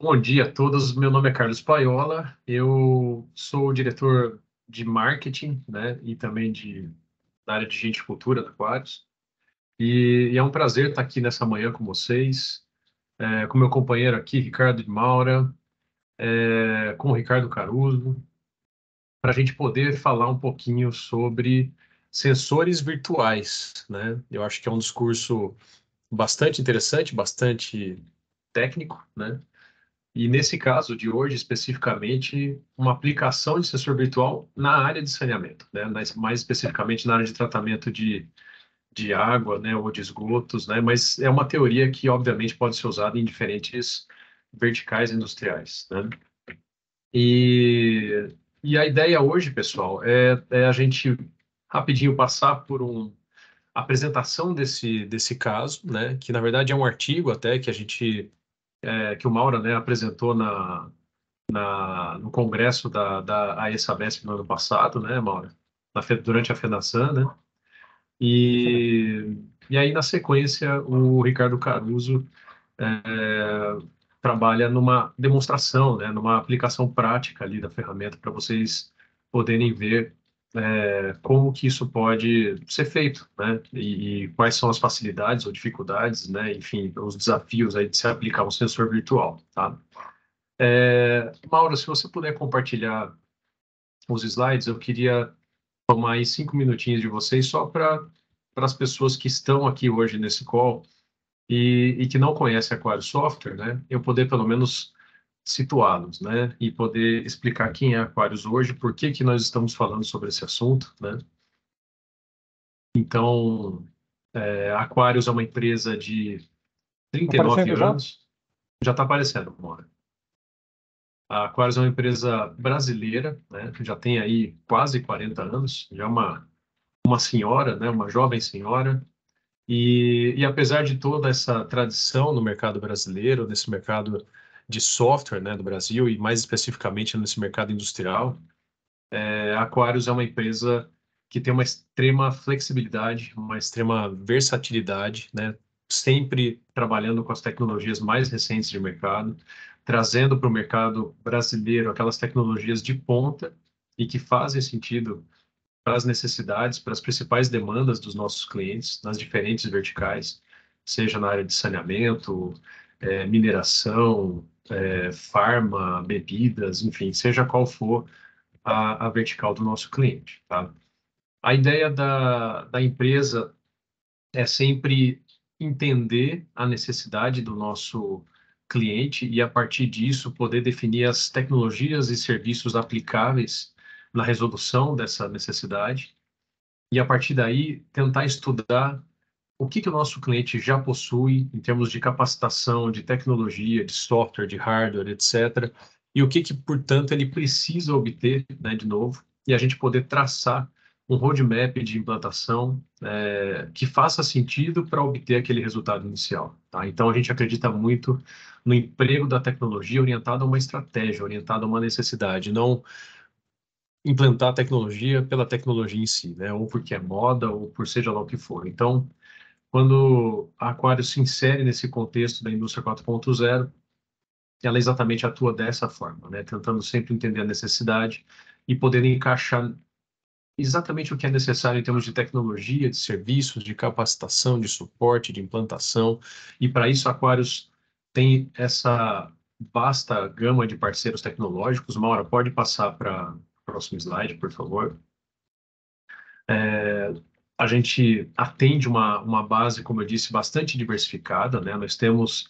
Bom dia a todos, meu nome é Carlos Paiola, eu sou o diretor de marketing, né, e também na área de gente e cultura da Aquarius, e é um prazer estar aqui nessa manhã com vocês, com meu companheiro aqui, Ricardo de Maura, com o Ricardo Caruso, para a gente poder falar um pouquinho sobre sensores virtuais, né, eu acho que é um discurso bastante interessante, bastante técnico, né. E nesse caso de hoje, especificamente, uma aplicação de sensor virtual na área de saneamento, né? Mais especificamente na área de tratamento de água, né? Ou de esgotos, né? Mas é uma teoria que, obviamente, pode ser usada em diferentes verticais industriais, né? E, e a ideia hoje, pessoal, é a gente rapidinho passar por uma apresentação desse caso, né? Que, na verdade, é um artigo até que a gente que o Maura, né, apresentou no congresso da AESABESP no ano passado, né, Maura? Durante a FENASAN, né? Isso mesmo. E aí, na sequência, o Ricardo Caruso trabalha numa demonstração, né, numa aplicação prática ali da ferramenta para vocês poderem ver como que isso pode ser feito, né? E quais são as facilidades ou dificuldades, né? Enfim, os desafios aí de se aplicar um sensor virtual, tá? Mauro, se você puder compartilhar os slides, eu queria tomar aí 5 minutinhos de vocês só para as pessoas que estão aqui hoje nesse call e que não conhecem Aquário Software, né? Eu poder pelo menos situá-los, né? E poder explicar quem é Aquarius hoje, por que que nós estamos falando sobre esse assunto, né? Então, a Aquarius é uma empresa de Tá 39 aparecendo já? anos, já está aparecendo, Mauro. A Aquarius é uma empresa brasileira, né, que já tem aí quase 40 anos, já é uma senhora, né, uma jovem senhora, e apesar de toda essa tradição no mercado brasileiro, nesse mercado de software, né, do Brasil, e mais especificamente nesse mercado industrial, a Aquarius é uma empresa que tem uma extrema flexibilidade, uma extrema versatilidade, né? Sempre trabalhando com as tecnologias mais recentes de mercado, trazendo para o mercado brasileiro aquelas tecnologias de ponta e que fazem sentido para as necessidades, para as principais demandas dos nossos clientes nas diferentes verticais, seja na área de saneamento, mineração, farma, bebidas, enfim, seja qual for a vertical do nosso cliente, tá? A ideia da empresa é sempre entender a necessidade do nosso cliente e, a partir disso, poder definir as tecnologias e serviços aplicáveis na resolução dessa necessidade e, a partir daí, tentar estudar o que que o nosso cliente já possui em termos de capacitação, de tecnologia, de software, de hardware, etc. E o que que, portanto, ele precisa obter, né, de novo, e a gente poder traçar um roadmap de implantação que faça sentido para obter aquele resultado inicial, tá? Então, a gente acredita muito no emprego da tecnologia orientado a uma estratégia, orientado a uma necessidade, não implantar a tecnologia pela tecnologia em si, né? Ou porque é moda, ou por seja lá o que for. Então, quando a Aquarius se insere nesse contexto da indústria 4.0, ela exatamente atua dessa forma, né? Tentando sempre entender a necessidade e poder encaixar exatamente o que é necessário em termos de tecnologia, de serviços, de capacitação, de suporte, de implantação. E para isso, a Aquarius tem essa vasta gama de parceiros tecnológicos. Maura, pode passar para o próximo slide, por favor. A gente atende uma base, como eu disse, bastante diversificada, né? Nós temos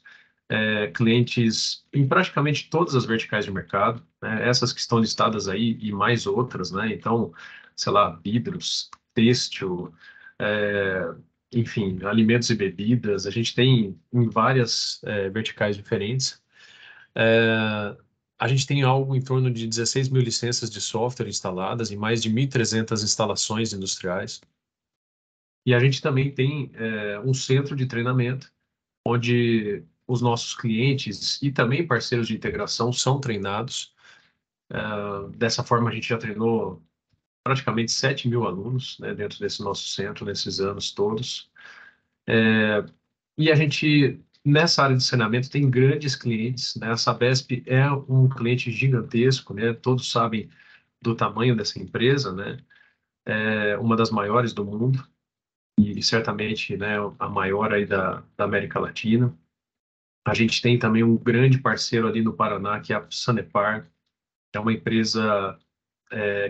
clientes em praticamente todas as verticais de mercado, né? Essas que estão listadas aí e mais outras, né? Então, sei lá, vidros, têxtil, é, enfim, alimentos e bebidas, a gente tem em várias verticais diferentes. É, a gente tem algo em torno de 16 mil licenças de software instaladas em mais de 1.300 instalações industriais. E a gente também tem um centro de treinamento, onde os nossos clientes e também parceiros de integração são treinados. Dessa forma, a gente já treinou praticamente 7 mil alunos, né, dentro desse nosso centro, nesses anos todos. E a gente nessa área de saneamento tem grandes clientes, né? A Sabesp é um cliente gigantesco, né? Todos sabem do tamanho dessa empresa, né? É uma das maiores do mundo e certamente, né, a maior aí da América Latina. A gente tem também um grande parceiro ali no Paraná, que é a Sanepar, é uma empresa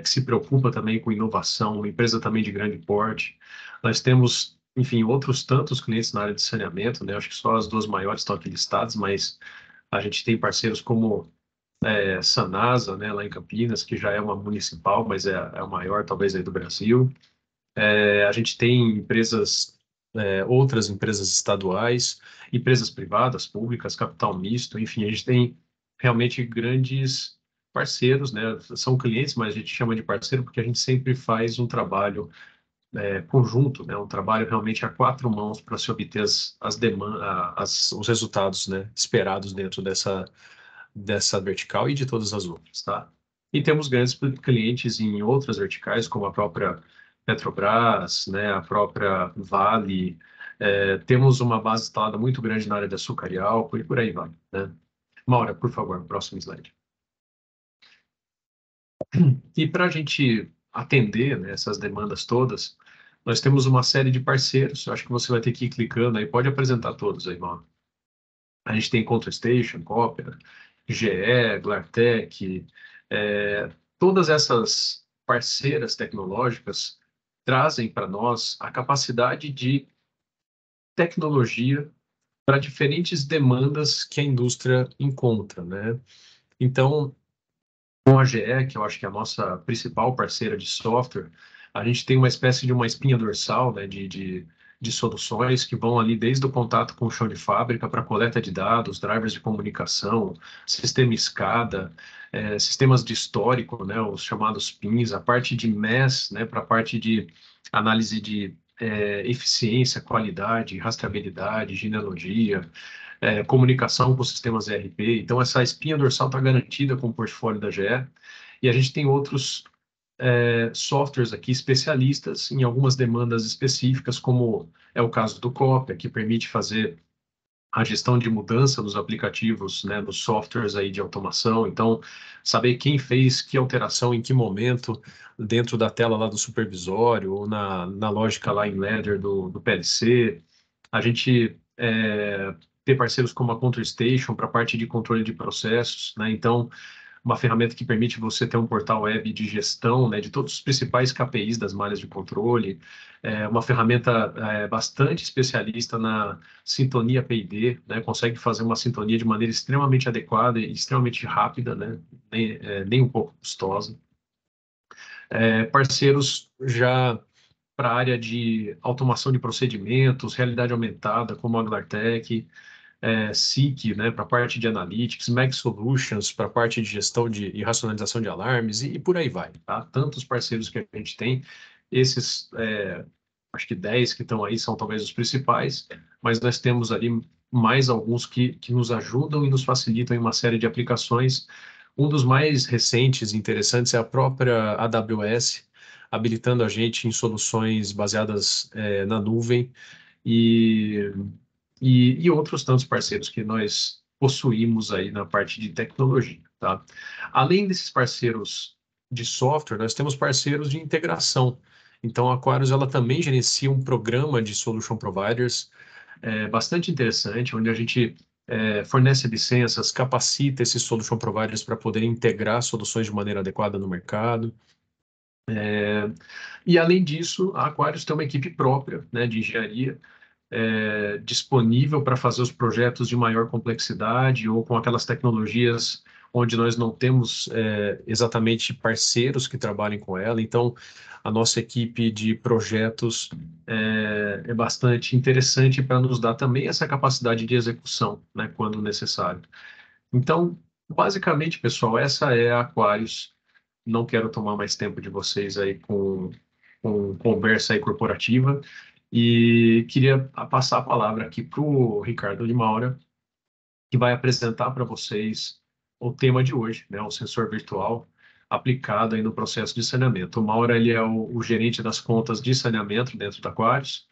que se preocupa também com inovação, uma empresa também de grande porte. Nós temos, enfim, outros tantos clientes na área de saneamento, né? Acho que só as duas maiores estão aqui listadas, mas a gente tem parceiros como Sanasa, né, lá em Campinas, que já é uma municipal, mas é a maior talvez aí do Brasil. A gente tem empresas, outras empresas estaduais, empresas privadas, públicas, capital misto, enfim, a gente tem realmente grandes parceiros, né? São clientes, mas a gente chama de parceiro porque a gente sempre faz um trabalho conjunto, né? Um trabalho realmente a quatro mãos para se obter as demandas, os resultados, né? Esperados dentro dessa vertical e de todas as outras, tá? E temos grandes clientes em outras verticais, como a própria Petrobras, né, a própria Vale. Temos uma base instalada muito grande na área de açúcar e álcool e por aí vai, né? Maura, por favor, próximo slide. E para a gente atender, né, essas demandas todas, nós temos uma série de parceiros. Eu acho que você vai ter que ir clicando aí. Pode apresentar todos aí, Maura. A gente tem ContrStation, Copper, GE, Glartec, todas essas parceiras tecnológicas trazem para nós a capacidade de tecnologia para diferentes demandas que a indústria encontra, né? Então, com a GE, que eu acho que é a nossa principal parceira de software, a gente tem uma espécie de uma espinha dorsal, né, de soluções que vão ali desde o contato com o chão de fábrica para coleta de dados, drivers de comunicação, sistema SCADA, sistemas de histórico, né, os chamados PINs, a parte de MES, né, para a parte de análise de eficiência, qualidade, rastreabilidade, genealogia, comunicação com sistemas ERP. Então, essa espinha dorsal está garantida com o portfólio da GE. E a gente tem outros softwares aqui especialistas em algumas demandas específicas, como é o caso do Copia, que permite fazer a gestão de mudança dos aplicativos, né, dos softwares aí de automação. Então, saber quem fez que alteração em que momento dentro da tela lá do supervisório ou na lógica lá em ladder do PLC. A gente ter parceiros como a ContrStation para a parte de controle de processos, né? Então, uma ferramenta que permite você ter um portal web de gestão, né, de todos os principais KPIs das malhas de controle, uma ferramenta bastante especialista na sintonia P&D, né, consegue fazer uma sintonia de maneira extremamente adequada e extremamente rápida, né, nem um pouco custosa. Parceiros já para a área de automação de procedimentos, realidade aumentada, como a Glartec, SIC, né, para a parte de Analytics, Mag Solutions, para a parte de gestão e racionalização de alarmes, e por aí vai, tá? Tantos parceiros que a gente tem, esses, acho que 10 que estão aí são talvez os principais, mas nós temos ali mais alguns que nos ajudam e nos facilitam em uma série de aplicações. Um dos mais recentes e interessantes é a própria AWS, habilitando a gente em soluções baseadas na nuvem e, e outros tantos parceiros que nós possuímos aí na parte de tecnologia, tá? Além desses parceiros de software, nós temos parceiros de integração. Então, a Aquarius ela também gerencia um programa de solution providers bastante interessante, onde a gente fornece licenças, capacita esses solution providers para poderem integrar soluções de maneira adequada no mercado. E, além disso, a Aquarius tem uma equipe própria, né, de engenharia disponível para fazer os projetos de maior complexidade ou com aquelas tecnologias onde nós não temos exatamente parceiros que trabalhem com ela. Então, a nossa equipe de projetos é bastante interessante para nos dar também essa capacidade de execução, né, quando necessário. Então, basicamente, pessoal, essa é a Aquarius. Não quero tomar mais tempo de vocês aí com conversa aí corporativa. E queria passar a palavra aqui para o Ricardo de Maura, que vai apresentar para vocês o tema de hoje, né, o sensor virtual aplicado aí no processo de saneamento. O Maura, ele é o gerente das contas de saneamento dentro da Aquarius,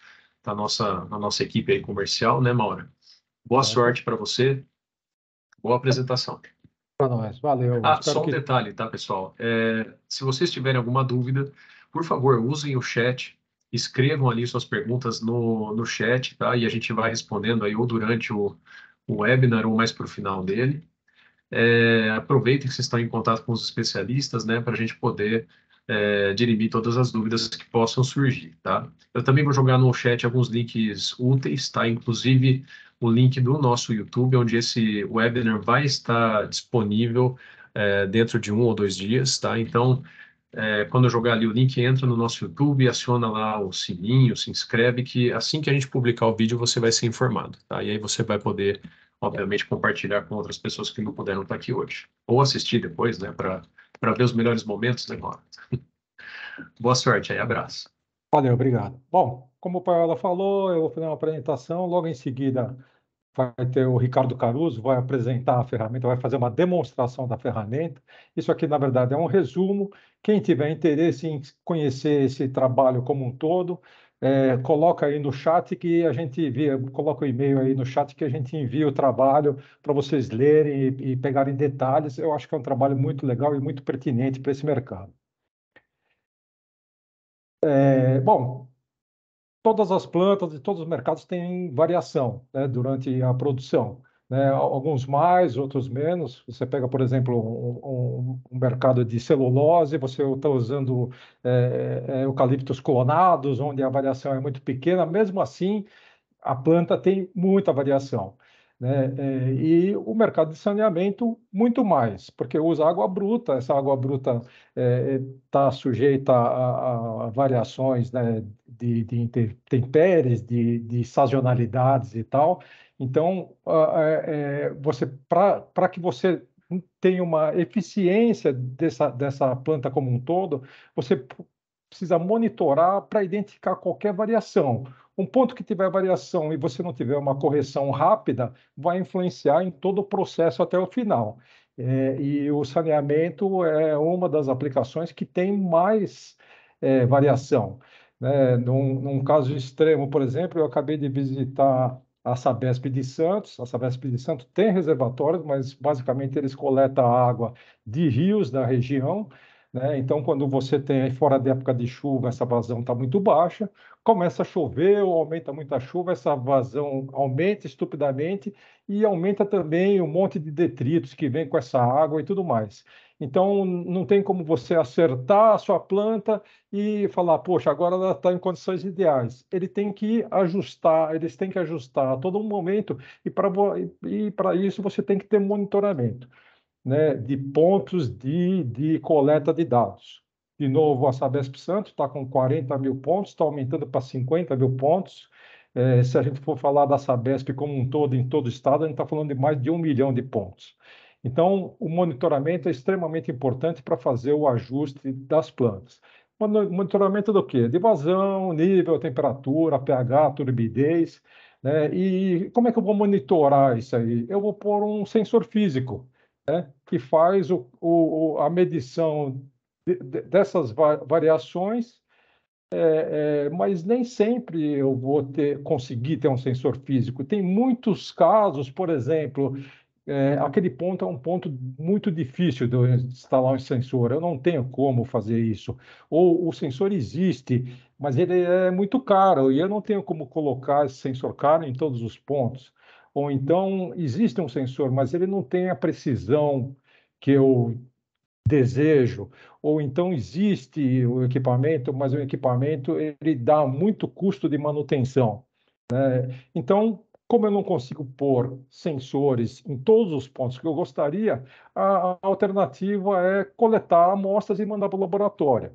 da na nossa equipe aí comercial, né, Maura? Boa Certo? sorte para você, boa apresentação. Para nós. Valeu. Ah, Espero só um que. detalhe, tá, pessoal? Se vocês tiverem alguma dúvida, por favor, usem o chat, escrevam ali suas perguntas no chat, tá? E a gente vai respondendo aí ou durante o webinar ou mais para o final dele. Aproveitem que vocês estão em contato com os especialistas, né, para a gente poder dirimir todas as dúvidas que possam surgir, tá? Eu também vou jogar no chat alguns links úteis, tá? Inclusive o link do nosso YouTube, onde esse webinar vai estar disponível dentro de 1 ou 2 dias, tá? Então, quando eu jogar ali o link, entra no nosso YouTube, aciona lá o sininho, se inscreve, que assim que a gente publicar o vídeo, você vai ser informado, tá? E aí você vai poder, obviamente, compartilhar com outras pessoas que não puderam estar aqui hoje. Ou assistir depois, né, para ver os melhores momentos, né, Mauro? Boa sorte aí, abraço. Valeu, obrigado. Bom, como o Paiola falou, eu vou fazer uma apresentação. Logo em seguida, vai ter o Ricardo Caruso, vai apresentar a ferramenta, vai fazer uma demonstração da ferramenta. Isso aqui, na verdade, é um resumo. Quem tiver interesse em conhecer esse trabalho como um todo, coloca aí no chat que a gente envia, coloca o e-mail aí no chat que a gente envia o trabalho para vocês lerem e pegarem detalhes. Eu acho que é um trabalho muito legal e muito pertinente para esse mercado. Bom, todas as plantas e todos os mercados têm variação, né, durante a produção, né? Alguns mais, outros menos. Você pega, por exemplo, um mercado de celulose, você está usando eucaliptos clonados, onde a variação é muito pequena. Mesmo assim, a planta tem muita variação, né? E o mercado de saneamento, muito mais, porque usa água bruta, essa água bruta está sujeita a variações, né, de intempéries, de sazonalidades e tal. Então, para que você tenha uma eficiência dessa planta como um todo, você precisa monitorar para identificar qualquer variação. Um ponto que tiver variação e você não tiver uma correção rápida, vai influenciar em todo o processo até o final. E o saneamento é uma das aplicações que tem mais variação, né? Num caso extremo, por exemplo, eu acabei de visitar a Sabesp de Santos. A Sabesp de Santos tem reservatórios, mas basicamente eles coletam água de rios da região, né? Então, quando você tem fora da época de chuva, essa vazão está muito baixa, começa a chover ou aumenta muito a chuva, essa vazão aumenta estupidamente e aumenta também um monte de detritos que vem com essa água e tudo mais. Então, não tem como você acertar a sua planta e falar, poxa, agora ela está em condições ideais. Ele tem que ajustar, eles têm que ajustar a todo momento e para isso você tem que ter monitoramento, né, de pontos de coleta de dados. De novo, a Sabesp Santos está com 40 mil pontos, está aumentando para 50 mil pontos. Se a gente for falar da Sabesp como um todo, em todo o estado, a gente está falando de mais de 1 milhão de pontos. Então, o monitoramento é extremamente importante para fazer o ajuste das plantas. Monitoramento do quê? De vazão, nível, temperatura, pH, turbidez, né? E como é que eu vou monitorar isso aí? Eu vou pôr um sensor físico, né, que faz a medição dessas variações, mas nem sempre eu vou conseguir ter um sensor físico. Tem muitos casos, por exemplo, aquele ponto é um ponto muito difícil de eu instalar um sensor. Eu não tenho como fazer isso. Ou o sensor existe, mas ele é muito caro e eu não tenho como colocar esse sensor caro em todos os pontos. Ou então existe um sensor, mas ele não tem a precisão que eu desejo. Ou então existe o equipamento, mas o equipamento ele dá muito custo de manutenção. Então, como eu não consigo pôr sensores em todos os pontos que eu gostaria, a alternativa é coletar amostras e mandar para o laboratório.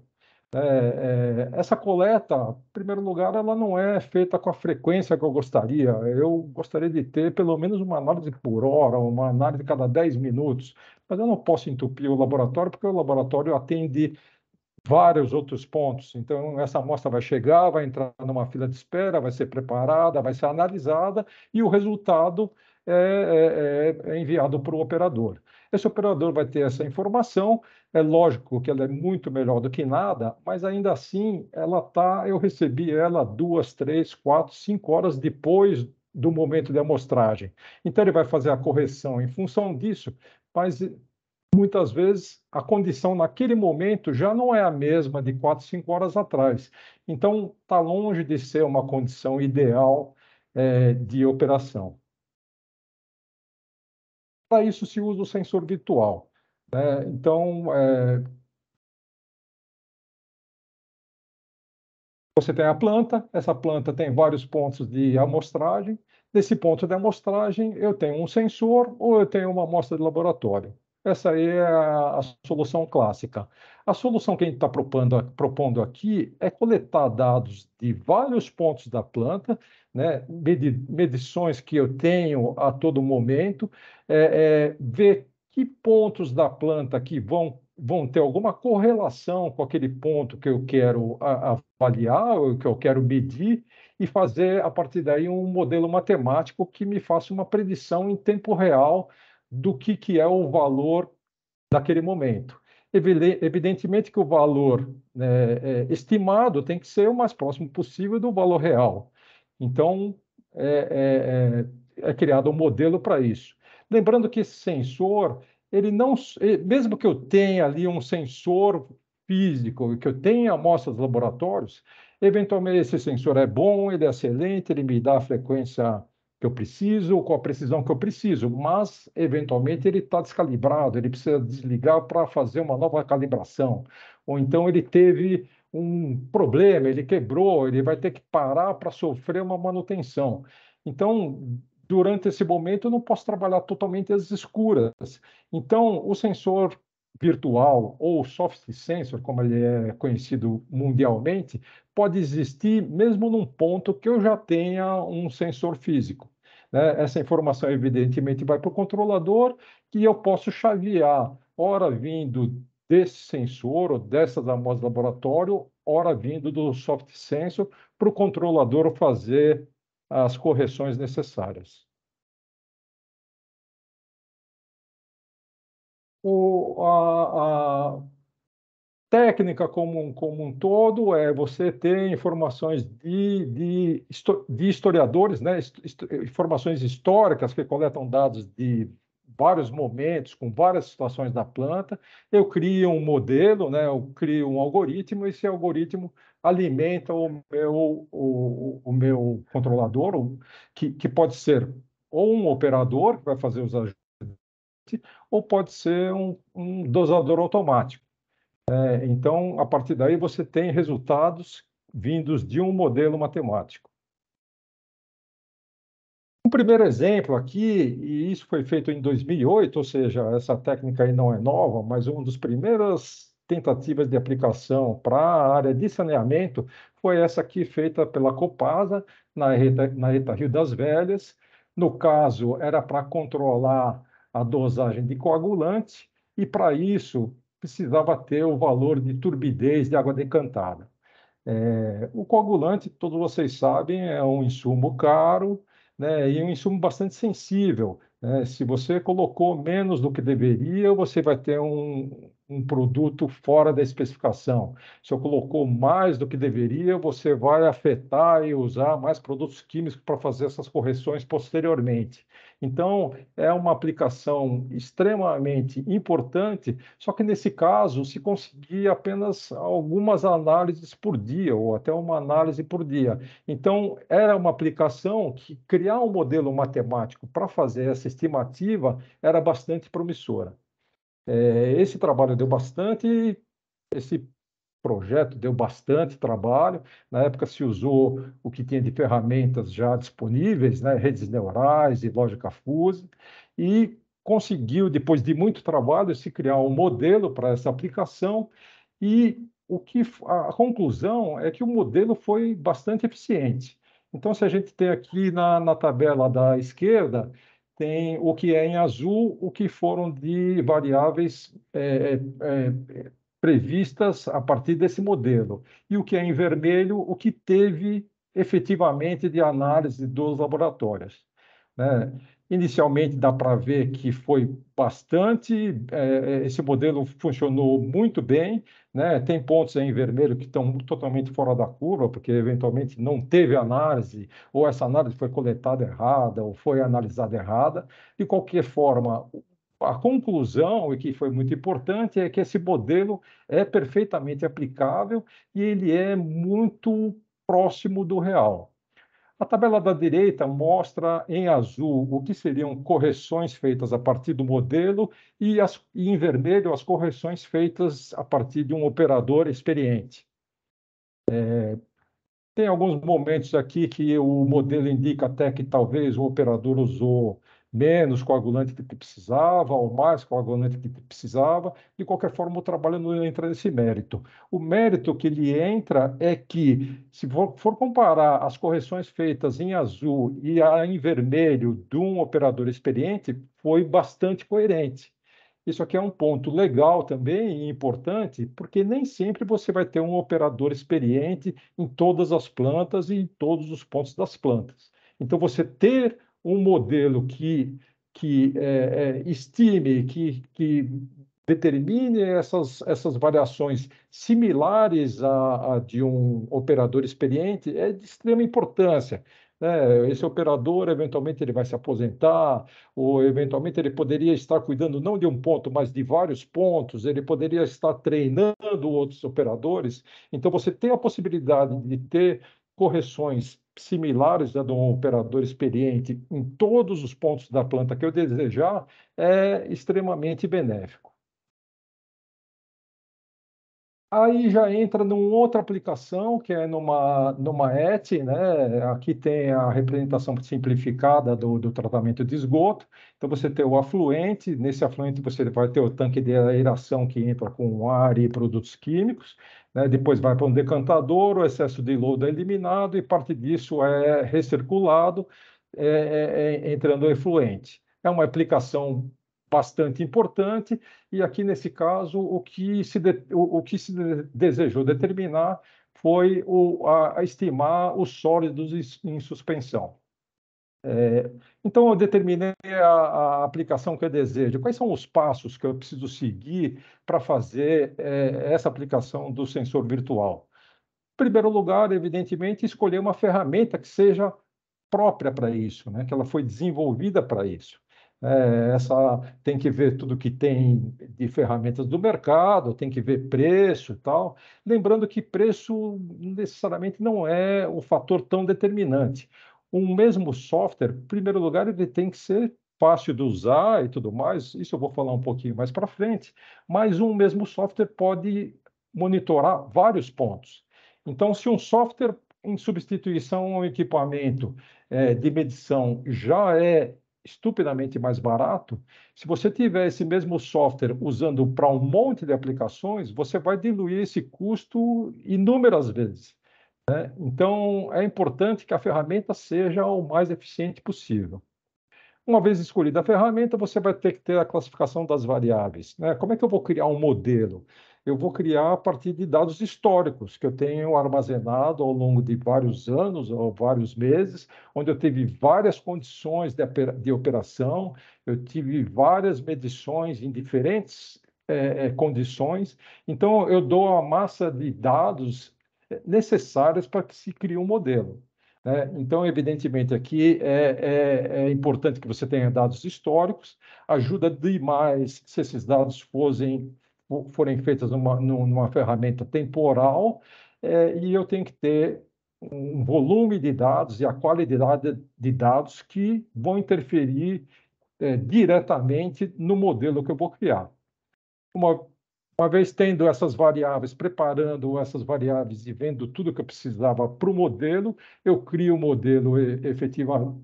Essa coleta, em primeiro lugar, ela não é feita com a frequência que eu gostaria. Eu gostaria de ter pelo menos uma análise por hora, uma análise cada 10 minutos, mas eu não posso entupir o laboratório, porque o laboratório atende vários outros pontos. Então, essa amostra vai chegar, vai entrar numa fila de espera, vai ser preparada, vai ser analisada e o resultado é enviado para o operador. Esse operador vai ter essa informação. É lógico que ela é muito melhor do que nada, mas ainda assim, eu recebi ela 2, 3, 4, 5 horas depois do momento de amostragem. Então, ele vai fazer a correção em função disso, mas muitas vezes a condição naquele momento já não é a mesma de 4, 5 horas atrás. Então, está longe de ser uma condição ideal de operação. Para isso se usa o sensor virtual, né? Então, você tem a planta, essa planta tem vários pontos de amostragem. Nesse ponto de amostragem, eu tenho um sensor ou eu tenho uma amostra de laboratório. Essa aí é a solução clássica. A solução que a gente está propondo aqui é coletar dados de vários pontos da planta, né, medições que eu tenho a todo momento, ver que pontos da planta que vão ter alguma correlação com aquele ponto que eu quero avaliar, ou que eu quero medir, e fazer, a partir daí, um modelo matemático que me faça uma predição em tempo real do que é o valor daquele momento. Evidentemente que o valor, né, estimado tem que ser o mais próximo possível do valor real. Então, é criado um modelo para isso. Lembrando que esse sensor, ele não, mesmo que eu tenha ali um sensor físico, que eu tenha amostras de laboratórios, eventualmente esse sensor é bom, ele é excelente, ele me dá a frequência que eu preciso, com a precisão que eu preciso, mas eventualmente ele está descalibrado, ele precisa desligar para fazer uma nova calibração, ou então ele teve um problema, ele quebrou, ele vai ter que parar para sofrer uma manutenção. Então, durante esse momento, eu não posso trabalhar totalmente às escuras. Então, o sensor virtual ou soft sensor, como ele é conhecido mundialmente, pode existir mesmo num ponto que eu já tenha um sensor físico, né? Essa informação, evidentemente, vai para o controlador, que eu posso chavear, ora vindo desse sensor ou dessas amostras de laboratório, ora vindo do soft sensor, para o controlador fazer as correções necessárias. A técnica como um todo é você ter informações de historiadores, né? Informações históricas que coletam dados de vários momentos, com várias situações da planta. Eu crio um modelo, né? Eu crio um algoritmo, e esse algoritmo alimenta o meu controlador, que pode ser ou um operador, que vai fazer os ajustes, ou pode ser um dosador automático. Então, a partir daí, você tem resultados vindos de um modelo matemático. Um primeiro exemplo aqui, e isso foi feito em 2008, ou seja, essa técnica aí não é nova, mas uma das primeiras tentativas de aplicação para a área de saneamento foi essa aqui feita pela Copasa, na ETA Rio das Velhas. No caso, era para controlar a dosagem de coagulante, e para isso precisava ter o valor de turbidez de água decantada. O coagulante, todos vocês sabem, é um insumo caro, né, e um insumo bastante sensível, né? Se você colocou menos do que deveria, você vai ter um produto fora da especificação. Se você colocou mais do que deveria, você vai afetar e usar mais produtos químicos para fazer essas correções posteriormente. Então, é uma aplicação extremamente importante, só que nesse caso se conseguia apenas algumas análises por dia, ou até uma análise por dia. Então, era uma aplicação que criar um modelo matemático para fazer essa estimativa era bastante promissora. Esse trabalho deu bastante, esse projeto deu bastante trabalho. Na época se usou o que tinha de ferramentas já disponíveis, né, redes neurais e lógica fuzzy, e conseguiu, depois de muito trabalho, se criar um modelo para essa aplicação, e a conclusão é que o modelo foi bastante eficiente. Então, se a gente tem aqui na tabela da esquerda, tem o que é em azul, o que foram de variáveis previstas a partir desse modelo, e o que é em vermelho, o que teve efetivamente de análise dos laboratórios, né? Inicialmente dá para ver que foi bastante, esse modelo funcionou muito bem, né? Tem pontos aí em vermelho que estão totalmente fora da curva, porque eventualmente não teve análise, ou essa análise foi coletada errada, ou foi analisada errada. De qualquer forma, a conclusão, e que foi muito importante, é que esse modelo é perfeitamente aplicável e ele é muito próximo do real. A tabela da direita mostra em azul o que seriam correções feitas a partir do modelo e em vermelho as correções feitas a partir de um operador experiente. Tem alguns momentos aqui que o modelo indica até que talvez o operador usou menos coagulante do que precisava, ou mais coagulante do que precisava. De qualquer forma, o trabalho não entra nesse mérito. O mérito que ele entra é que, se for comparar as correções feitas em azul e a em vermelho de um operador experiente, foi bastante coerente. Isso aqui é um ponto legal também e importante, porque nem sempre você vai ter um operador experiente em todas as plantas e em todos os pontos das plantas. Então, você ter um modelo que estime, que determine essas variações similares à de um operador experiente é de extrema importância, né? Esse operador, eventualmente, ele vai se aposentar, ou eventualmente ele poderia estar cuidando não de um ponto, mas de vários pontos, ele poderia estar treinando outros operadores. Então, você tem a possibilidade de ter correções similares a de um operador experiente em todos os pontos da planta que eu desejar, é extremamente benéfico. Aí já entra numa outra aplicação, que é numa ET, né? Aqui tem a representação simplificada do tratamento de esgoto. Então, você tem o afluente, nesse afluente você vai ter o tanque de aeração que entra com ar e produtos químicos, né? Depois vai para um decantador, o excesso de lodo é eliminado e parte disso é recirculado, entrando o efluente. É uma aplicação bastante importante e aqui, nesse caso, o que se desejou determinar foi a estimar os sólidos em suspensão. Então, eu determinei a aplicação que eu desejo. Quais são os passos que eu preciso seguir para fazer essa aplicação do sensor virtual? Em primeiro lugar, evidentemente, escolher uma ferramenta que seja própria para isso, né? Que ela foi desenvolvida para isso. Essa tem que ver tudo que tem de ferramentas do mercado, tem que ver preço e tal. Lembrando que preço necessariamente não é o fator tão determinante. Um mesmo software, em primeiro lugar, ele tem que ser fácil de usar e tudo mais. Isso eu vou falar um pouquinho mais para frente. Mas um mesmo software pode monitorar vários pontos. Então, se um software em substituição ao equipamento de medição já é estupidamente mais barato, se você tiver esse mesmo software usando para um monte de aplicações, você vai diluir esse custo inúmeras vezes. Então, é importante que a ferramenta seja o mais eficiente possível. Uma vez escolhida a ferramenta, você vai ter que ter a classificação das variáveis, né? Como é que eu vou criar um modelo? Eu vou criar a partir de dados históricos que eu tenho armazenado ao longo de vários anos ou vários meses, onde eu tive várias condições de operação, eu tive várias medições em diferentes condições. Então, eu dou a massa de dados necessárias para que se crie um modelo, né? Então, evidentemente, aqui é importante que você tenha dados históricos, ajuda demais se esses dados forem feitos numa ferramenta temporal, e eu tenho que ter um volume de dados e a qualidade de dados que vão interferir diretamente no modelo que eu vou criar. Uma vez tendo essas variáveis, preparando essas variáveis e vendo tudo que eu precisava para o modelo, eu crio o modelo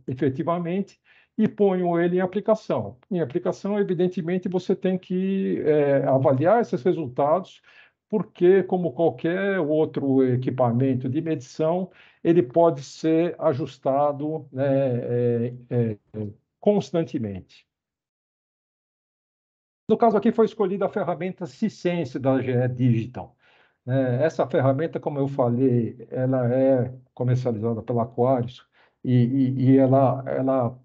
efetivamente e ponho ele em aplicação. Em aplicação, evidentemente, você tem que avaliar esses resultados, porque, como qualquer outro equipamento de medição, ele pode ser ajustado, né, constantemente. No caso aqui, foi escolhida a ferramenta Cisense da GE Digital. Essa ferramenta, como eu falei, ela é comercializada pela Aquarius e ela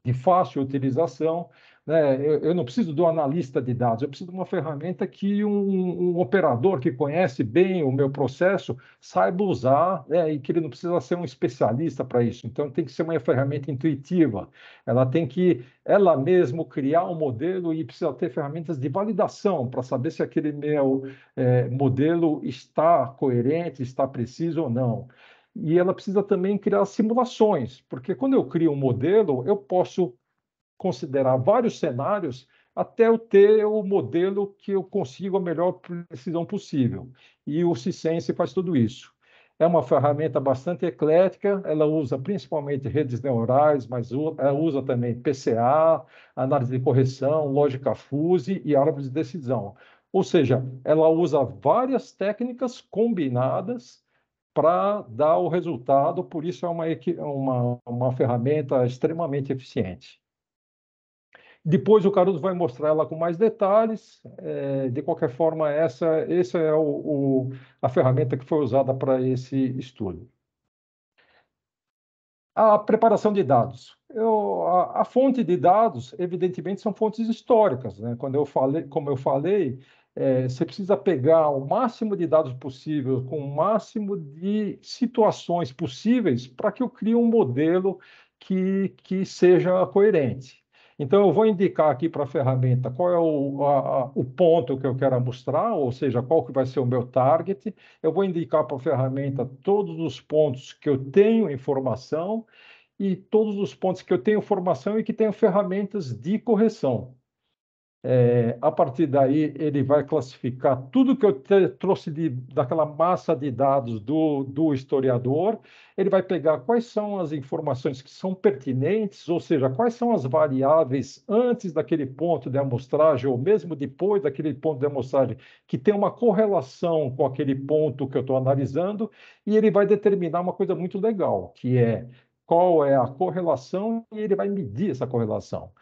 de fácil utilização, né? Eu não preciso do analista de dados, eu preciso de uma ferramenta que um operador que conhece bem o meu processo saiba usar, né? E que ele não precisa ser um especialista para isso. Então, tem que ser uma ferramenta intuitiva. Ela tem que, ela mesma, criar um modelo e precisa ter ferramentas de validação para saber se aquele meu modelo está coerente, está preciso ou não. E ela precisa também criar simulações, porque quando eu crio um modelo, eu posso considerar vários cenários até eu ter o modelo que eu consigo a melhor precisão possível. E o Cisense faz tudo isso. É uma ferramenta bastante eclética, ela usa principalmente redes neurais, mas ela usa também PCA, análise de correção, lógica fuse e árvore de decisão. Ou seja, ela usa várias técnicas combinadas para dar o resultado, por isso é uma ferramenta extremamente eficiente. Depois o Caruso vai mostrar ela com mais detalhes. De qualquer forma, essa é a ferramenta que foi usada para esse estudo. A preparação de dados. A fonte de dados, evidentemente, são fontes históricas, né? Como eu falei, você precisa pegar o máximo de dados possível, com o máximo de situações possíveis, para que eu crie um modelo que seja coerente. Então, eu vou indicar aqui para a ferramenta qual é o ponto que eu quero mostrar, ou seja, qual que vai ser o meu target. Eu vou indicar para a ferramenta todos os pontos que eu tenho informação e todos os pontos que eu tenho informação e que tenho ferramentas de correção. A partir daí, ele vai classificar tudo que eu trouxe daquela massa de dados do historiador. Ele vai pegar quais são as informações que são pertinentes, ou seja, quais são as variáveis antes daquele ponto de amostragem, ou mesmo depois daquele ponto de amostragem, que tem uma correlação com aquele ponto que eu estou analisando, e ele vai determinar uma coisa muito legal, que é qual é a correlação, e ele vai medir essa correlação.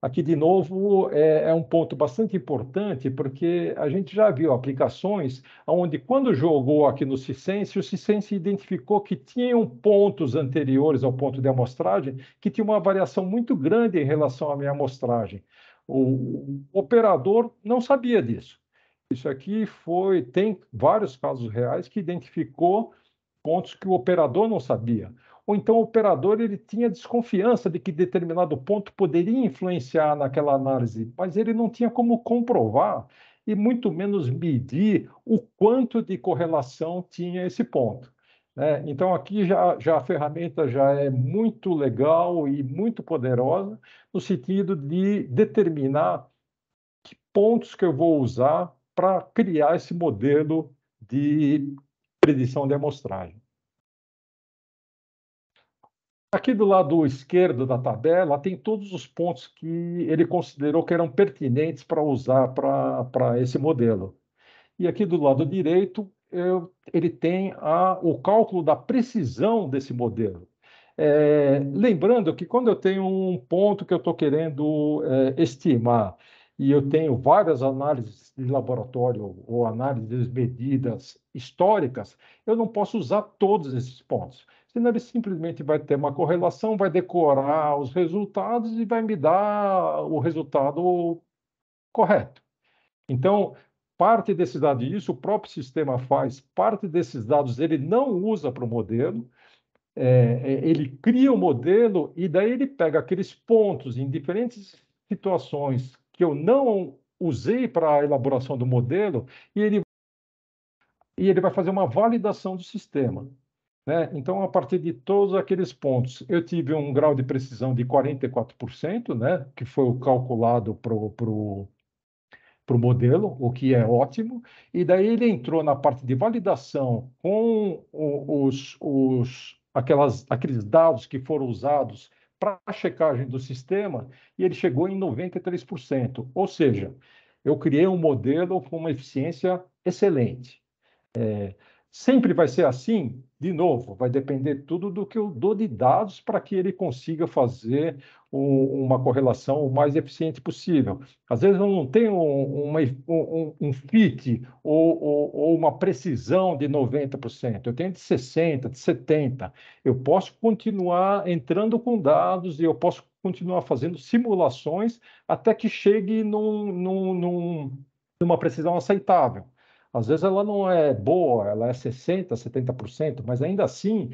Aqui, de novo, é um ponto bastante importante, porque a gente já viu aplicações onde, quando jogou aqui no Cisense, o Cisense identificou que tinham pontos anteriores ao ponto de amostragem que tinha uma variação muito grande em relação à minha amostragem. O operador não sabia disso. Isso aqui tem vários casos reais que identificou pontos que o operador não sabia. Ou então o operador ele tinha desconfiança de que determinado ponto poderia influenciar naquela análise, mas ele não tinha como comprovar e muito menos medir o quanto de correlação tinha esse ponto, né? Então aqui já a ferramenta já é muito legal e muito poderosa no sentido de determinar que pontos que eu vou usar para criar esse modelo de predição de amostragem. Aqui do lado esquerdo da tabela tem todos os pontos que ele considerou que eram pertinentes para usar para esse modelo. E aqui do lado direito, ele tem o cálculo da precisão desse modelo. Lembrando que quando eu tenho um ponto que eu estou querendo estimar e eu tenho várias análises de laboratório ou análises medidas históricas, eu não posso usar todos esses pontos. Senão ele simplesmente vai ter uma correlação, vai decorar os resultados e vai me dar o resultado correto. Então, parte desses dados, isso o próprio sistema faz, parte desses dados ele não usa para o modelo, ele cria o modelo e daí ele pega aqueles pontos em diferentes situações que eu não usei para a elaboração do modelo e ele vai fazer uma validação do sistema, né? Então, a partir de todos aqueles pontos, eu tive um grau de precisão de 44%, né? Que foi o calculado para o modelo, o que é ótimo. E daí ele entrou na parte de validação com aqueles dados que foram usados para a checagem do sistema, e ele chegou em 93%. Ou seja, eu criei um modelo com uma eficiência excelente. Sempre vai ser assim? De novo, vai depender tudo do que eu dou de dados para que ele consiga fazer uma correlação o mais eficiente possível. Às vezes eu não tenho um fit ou uma precisão de 90%, eu tenho de 60%, de 70%. Eu posso continuar entrando com dados e eu posso continuar fazendo simulações até que chegue numa precisão aceitável. Às vezes ela não é boa, ela é 60%, 70%, mas ainda assim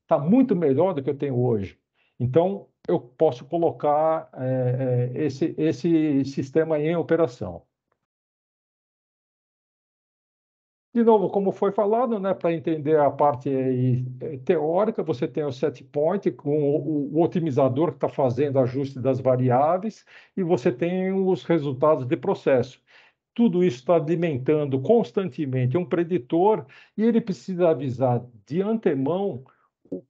está muito melhor do que eu tenho hoje. Então, eu posso colocar esse sistema em operação. De novo, como foi falado, né, para entender a parte aí, teórica, você tem o set point com o otimizador que está fazendo ajuste das variáveis e você tem os resultados de processo. Tudo isso está alimentando constantemente um preditor e ele precisa avisar de antemão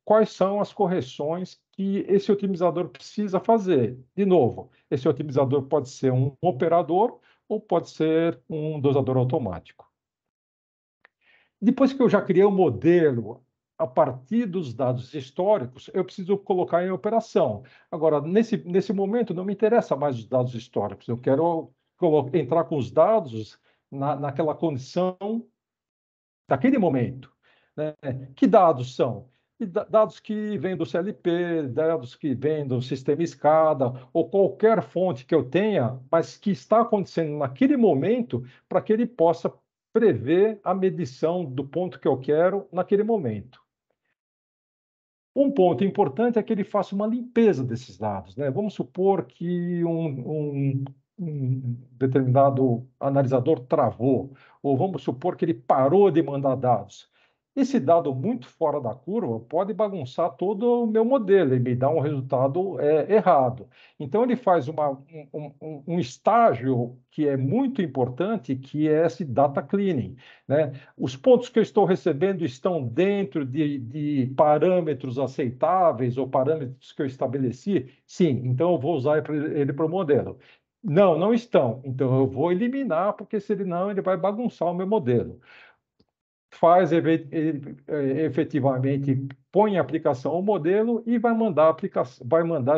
quais são as correções que esse otimizador precisa fazer. De novo, esse otimizador pode ser um operador ou pode ser um dosador automático. Depois que eu já criei o modelo a partir dos dados históricos, eu preciso colocar em operação. Agora, nesse momento, não me interessa mais os dados históricos, eu quero entrar com os dados naquela condição daquele momento. Né? Que dados são? Dados que vêm do CLP, dados que vêm do sistema SCADA, ou qualquer fonte que eu tenha, mas que está acontecendo naquele momento, para que ele possa prever a medição do ponto que eu quero naquele momento. Um ponto importante é que ele faça uma limpeza desses dados. Né? Vamos supor que um determinado analisador travou, ou vamos supor que ele parou de mandar dados. Esse dado muito fora da curva pode bagunçar todo o meu modelo e me dar um resultado errado. Então, ele faz um estágio que é muito importante, que é esse data cleaning. Né? Os pontos que eu estou recebendo estão dentro de parâmetros aceitáveis ou parâmetros que eu estabeleci? Sim, então eu vou usar ele para o modelo. Não, não estão. Então eu vou eliminar, porque senão ele vai bagunçar o meu modelo. Faz efetivamente, põe em aplicação o modelo e vai mandar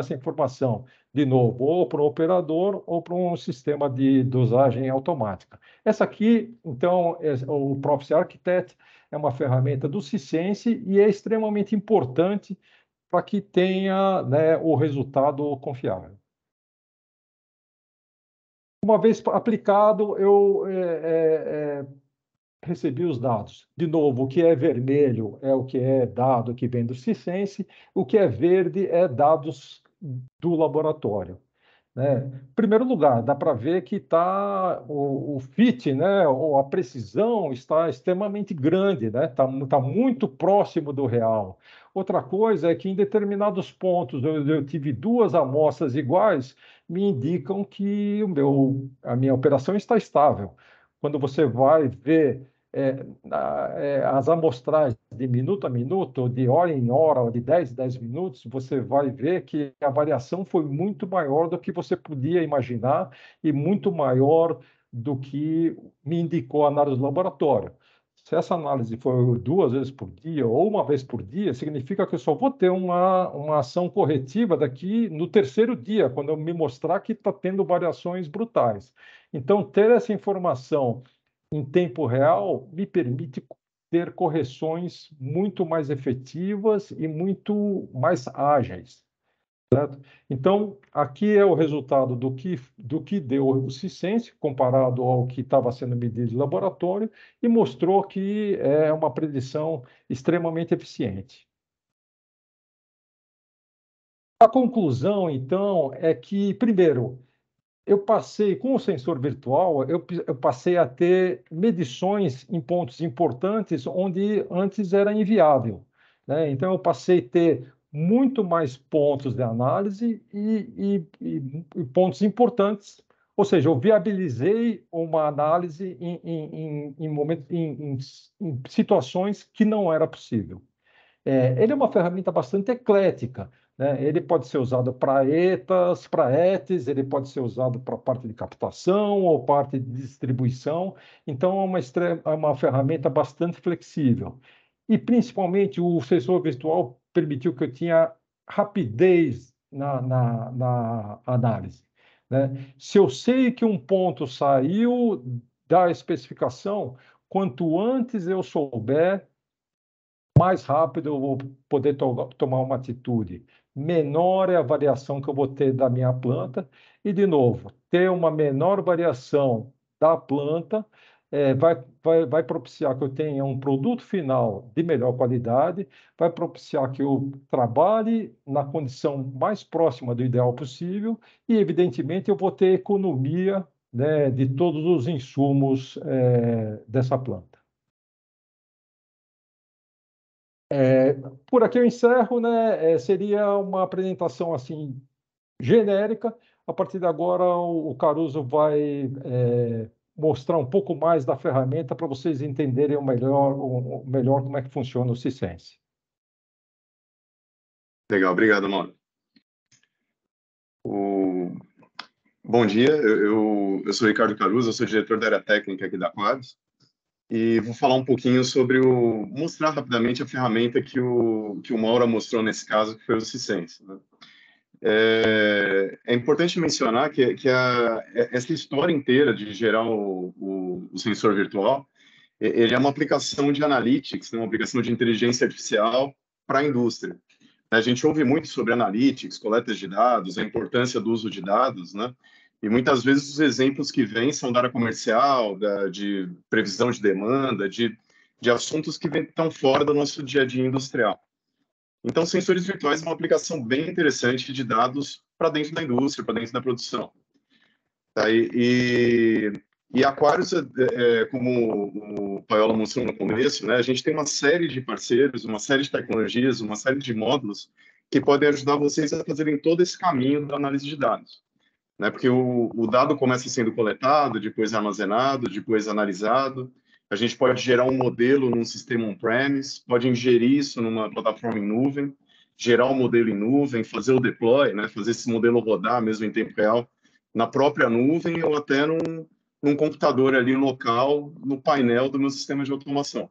essa informação de novo, ou para o operador ou para um sistema de dosagem automática. Essa aqui, então, o Proxy Architect é uma ferramenta do Cisense e é extremamente importante para que tenha, né, o resultado confiável. Uma vez aplicado, eu recebi os dados. De novo, o que é vermelho é o que é dado que vem do Cisense, o que é verde é dados do laboratório. Né? Em primeiro lugar, dá para ver que o fit, né, ou a precisão está extremamente grande, né? Tá muito próximo do real. Outra coisa é que em determinados pontos eu tive duas amostras iguais, me indicam que a minha operação está estável. Quando você vai ver as amostragens de minuto a minuto, de hora em hora, ou de 10 em 10 minutos, você vai ver que a variação foi muito maior do que você podia imaginar e muito maior do que me indicou a análise do laboratório. Se essa análise for 2 vezes por dia ou uma vez por dia, significa que eu só vou ter uma ação corretiva daqui no terceiro dia, quando eu me mostrar que está tendo variações brutais. Então, ter essa informação em tempo real me permite ter correções muito mais efetivas e muito mais ágeis. Certo? Então, aqui é o resultado do que deu o Cisense, comparado ao que estava sendo medido de laboratório, e mostrou que é uma predição extremamente eficiente. A conclusão, então, é que, primeiro, eu passei, com o sensor virtual, eu passei a ter medições em pontos importantes onde antes era inviável. Né? Então, eu passei a ter muito mais pontos de análise e pontos importantes, ou seja, eu viabilizei uma análise em situações que não era possível. Ele é uma ferramenta bastante eclética, né? Ele pode ser usado para ETAs, para ETs, ele pode ser usado para parte de captação ou parte de distribuição. Então, é uma ferramenta bastante flexível. E, principalmente, o sensor virtual permitiu que eu tinha rapidez na análise, né? Se eu sei que um ponto saiu da especificação, quanto antes eu souber, mais rápido eu vou poder tomar uma atitude. Menor é a variação que eu vou ter da minha planta. E, de novo, ter uma menor variação da planta vai propiciar que eu tenha um produto final de melhor qualidade, vai propiciar que eu trabalhe na condição mais próxima do ideal possível e, evidentemente, eu vou ter economia, né, de todos os insumos dessa planta. Por aqui eu encerro, né? Seria uma apresentação assim genérica. A partir de agora, o Caruso vai mostrar um pouco mais da ferramenta para vocês entenderem o melhor como é que funciona o Cisense. Legal, obrigado, Mauro. Bom dia, eu sou Ricardo Caruso, eu sou diretor da área técnica aqui da Quadros, e vou falar um pouquinho sobre mostrar rapidamente a ferramenta que o Mauro mostrou nesse caso, que foi o Cisense, né? É importante mencionar que essa história inteira de gerar o sensor virtual, ele é uma aplicação de analytics, né, uma aplicação de inteligência artificial para a indústria. A gente ouve muito sobre analytics, coletas de dados, a importância do uso de dados, né? E muitas vezes os exemplos que vêm são da área comercial, de previsão de demanda, de assuntos que estão fora do nosso dia a dia industrial. Então, sensores virtuais é uma aplicação bem interessante de dados para dentro da indústria, para dentro da produção. Tá? E Aquarius, como o Paiola mostrou no começo, né, a gente tem uma série de parceiros, uma série de tecnologias, uma série de módulos que podem ajudar vocês a fazerem todo esse caminho da análise de dados. Né, porque o dado começa sendo coletado, depois armazenado, depois analisado. A gente pode gerar um modelo num sistema on-premise, pode ingerir isso numa plataforma em nuvem, gerar um modelo em nuvem, fazer o deploy, né, fazer esse modelo rodar mesmo em tempo real na própria nuvem ou até num computador ali local, no painel do meu sistema de automação.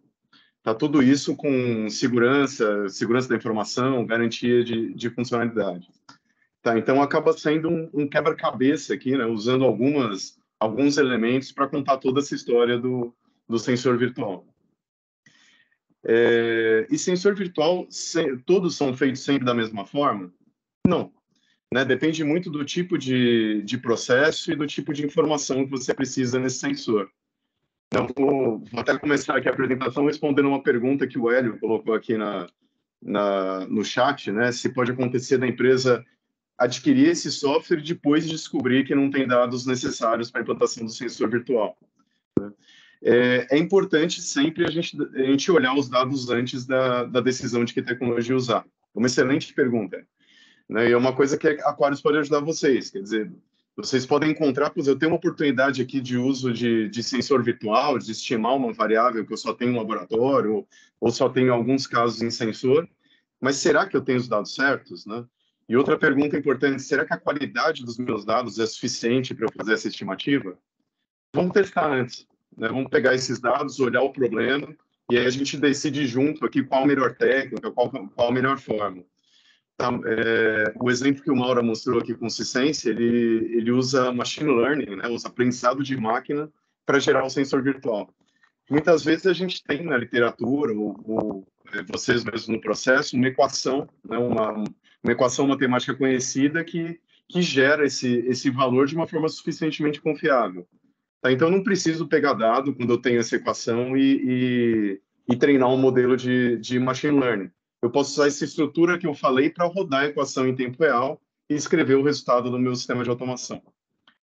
Tá tudo isso com segurança da informação, garantia de funcionalidade. Tá, então acaba sendo um quebra-cabeça aqui, né, usando alguns elementos para contar toda essa história do sensor virtual. E sensor virtual, todos são feitos sempre da mesma forma? Não. Né, depende muito do tipo de processo e do tipo de informação que você precisa nesse sensor. Então, vou até começar aqui a apresentação respondendo uma pergunta que o Hélio colocou aqui no chat, né, se pode acontecer da empresa adquirir esse software e depois descobrir que não tem dados necessários para a implantação do sensor virtual. É importante sempre a gente olhar os dados antes da decisão de que tecnologia usar. Uma excelente pergunta. Né? E é uma coisa que a Aquarius pode ajudar vocês. Quer dizer, vocês podem encontrar, pois eu tenho uma oportunidade aqui de uso de sensor virtual, de estimar uma variável que eu só tenho em laboratório, ou só tenho alguns casos em sensor, mas será que eu tenho os dados certos, né? E outra pergunta importante, será que a qualidade dos meus dados é suficiente para eu fazer essa estimativa? Vamos testar antes, né? Vamos pegar esses dados, olhar o problema, e aí a gente decide junto aqui qual a melhor técnica, qual a melhor forma. Tá, o exemplo que o Mauro mostrou aqui com o Cisense, ele usa machine learning, né, usa aprendizado de máquina para gerar o sensor virtual. Muitas vezes a gente tem na literatura, ou vocês mesmos no processo, uma equação, né, uma equação matemática conhecida que gera esse valor de uma forma suficientemente confiável. Tá? Então, eu não preciso pegar dado quando eu tenho essa equação e treinar um modelo de machine learning. Eu posso usar essa estrutura que eu falei para rodar a equação em tempo real e escrever o resultado no meu sistema de automação.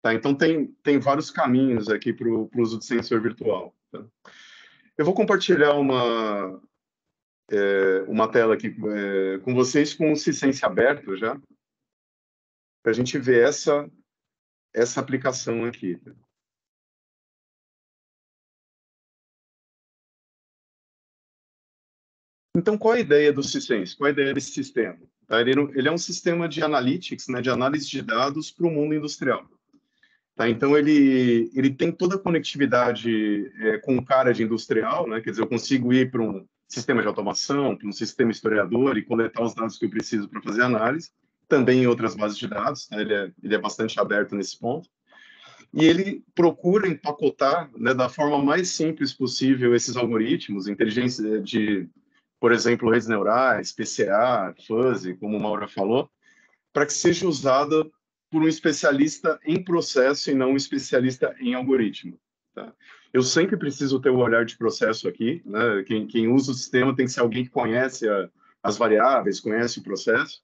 Tá? Então, tem vários caminhos aqui para o uso de sensor virtual. Tá? Eu vou compartilhar uma tela aqui com vocês com o Cisense aberto já, para a gente ver essa aplicação aqui. Tá? Então, qual a ideia do Cisense? Qual a ideia desse sistema? Tá? Ele é um sistema de analytics, né, de análise de dados para o mundo industrial. Tá? Então, ele tem toda a conectividade com cara de industrial, né? Quer dizer, eu consigo ir para um sistema de automação, para um sistema historiador e coletar os dados que eu preciso para fazer análise, também em outras bases de dados, tá? Ele é bastante aberto nesse ponto. E ele procura empacotar, né, da forma mais simples possível esses algoritmos, inteligência de, por exemplo, redes neurais, PCA, fuzzy, como o Mauro falou, para que seja usada por um especialista em processo e não um especialista em algoritmo. Tá? Eu sempre preciso ter o olhar de processo aqui, né? Quem usa o sistema tem que ser alguém que conhece as variáveis, conhece o processo,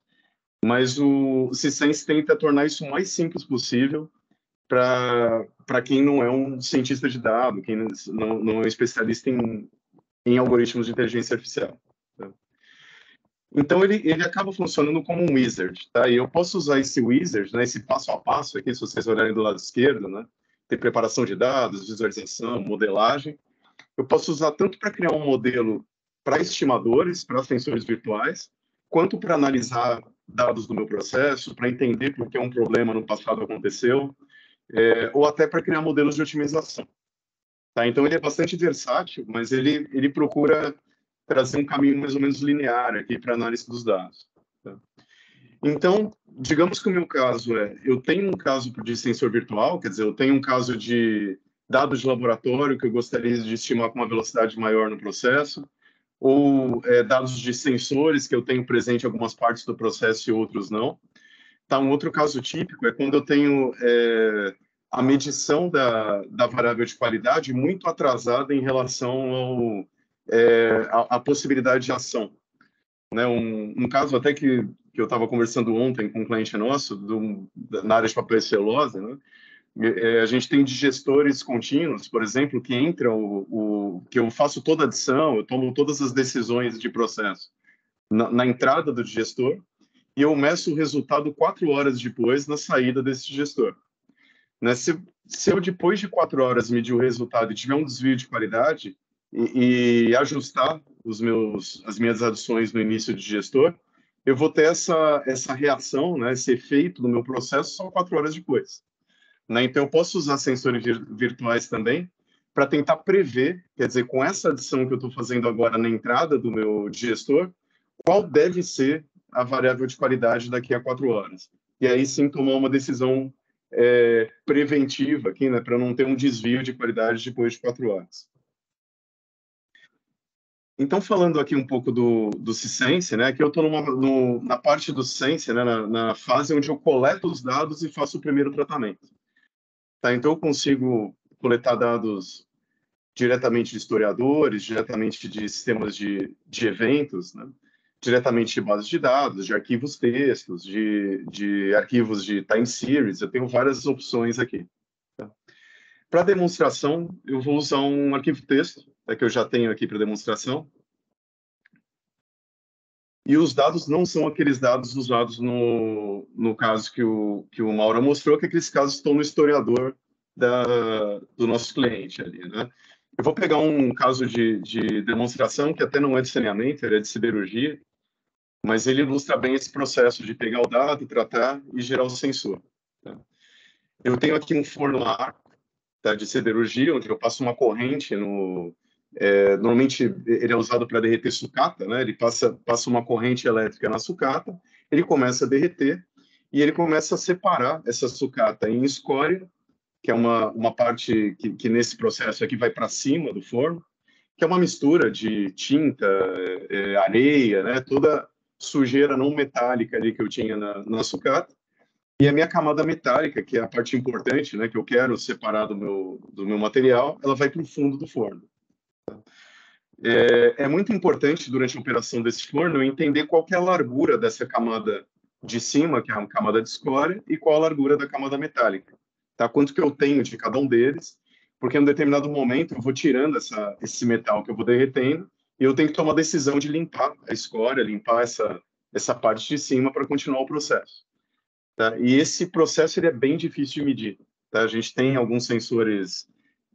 mas o Cisense tenta tornar isso o mais simples possível para quem não é um cientista de dados, quem não é um especialista em algoritmos de inteligência artificial. Tá? Então, ele acaba funcionando como um wizard, tá? E eu posso usar esse wizard, né, esse passo a passo aqui, se vocês olharem do lado esquerdo, né? Tem preparação de dados, visualização, modelagem. Eu posso usar tanto para criar um modelo para estimadores, para sensores virtuais, quanto para analisar dados do meu processo, para entender por que um problema no passado aconteceu, ou até para criar modelos de otimização. Tá? Então, ele é bastante versátil, mas ele procura trazer um caminho mais ou menos linear aqui para análise dos dados. Tá? Então, digamos que o meu caso eu tenho um caso de sensor virtual, quer dizer, eu tenho um caso de dados de laboratório que eu gostaria de estimar com uma velocidade maior no processo, ou dados de sensores que eu tenho presente em algumas partes do processo e outros não. Tá, um outro caso típico é quando eu tenho a medição da variável de qualidade muito atrasada em relação à possibilidade de ação. Né? Um caso até que eu estava conversando ontem com um cliente nosso, na área de papel e celulose, né? A gente tem digestores contínuos, por exemplo, que que eu faço toda a adição, eu tomo todas as decisões de processo na entrada do digestor, e eu meço o resultado 4 horas depois na saída desse digestor. Né? Se eu, depois de 4 horas, medir o resultado e tiver um desvio de qualidade e ajustar as minhas adições no início do digestor, eu vou ter essa reação, né, esse efeito no meu processo só 4 horas depois. Né? Então, eu posso usar sensores virtuais também para tentar prever, quer dizer, com essa adição que eu estou fazendo agora na entrada do meu digestor, qual deve ser a variável de qualidade daqui a 4 horas. E aí sim tomar uma decisão preventiva aqui, né, para não ter um desvio de qualidade depois de 4 horas. Então, falando aqui um pouco do Cisense, né, que eu estou na parte do Cisense, né, na fase onde eu coleto os dados e faço o primeiro tratamento. Tá? Então, eu consigo coletar dados diretamente de historiadores, diretamente de sistemas de eventos, né? Diretamente de bases de dados, de arquivos textos, de arquivos de time series. Eu tenho várias opções aqui. Tá? Para demonstração, eu vou usar um arquivo texto, que eu já tenho aqui para demonstração. E os dados não são aqueles dados usados no caso que o Mauro mostrou, que aqueles casos estão no historiador do nosso cliente ali, né? Eu vou pegar um caso de demonstração que até não é de saneamento, ele é de siderurgia, mas ele ilustra bem esse processo de pegar o dado, tratar e gerar o sensor. Tá? Eu tenho aqui um forno a ar, tá, de siderurgia, onde eu passo uma corrente normalmente ele é usado para derreter sucata, né? Ele passa uma corrente elétrica na sucata, ele começa a derreter e ele começa a separar essa sucata em escória, que é uma parte que nesse processo aqui vai para cima do forno, que é uma mistura de tinta, areia, né? Toda sujeira não metálica ali que eu tinha na sucata. E a minha camada metálica, que é a parte importante, né? Que eu quero separar do meu material, ela vai para o fundo do forno. É muito importante, durante a operação desse forno, eu entender qual que é a largura dessa camada de cima, que é uma camada de escória, e qual a largura da camada metálica. Tá? Quanto que eu tenho de cada um deles, porque em um determinado momento eu vou tirando esse metal que eu vou derretendo, e eu tenho que tomar a decisão de limpar a escória, limpar essa parte de cima para continuar o processo. Tá? E esse processo ele é bem difícil de medir. Tá? A gente tem alguns sensores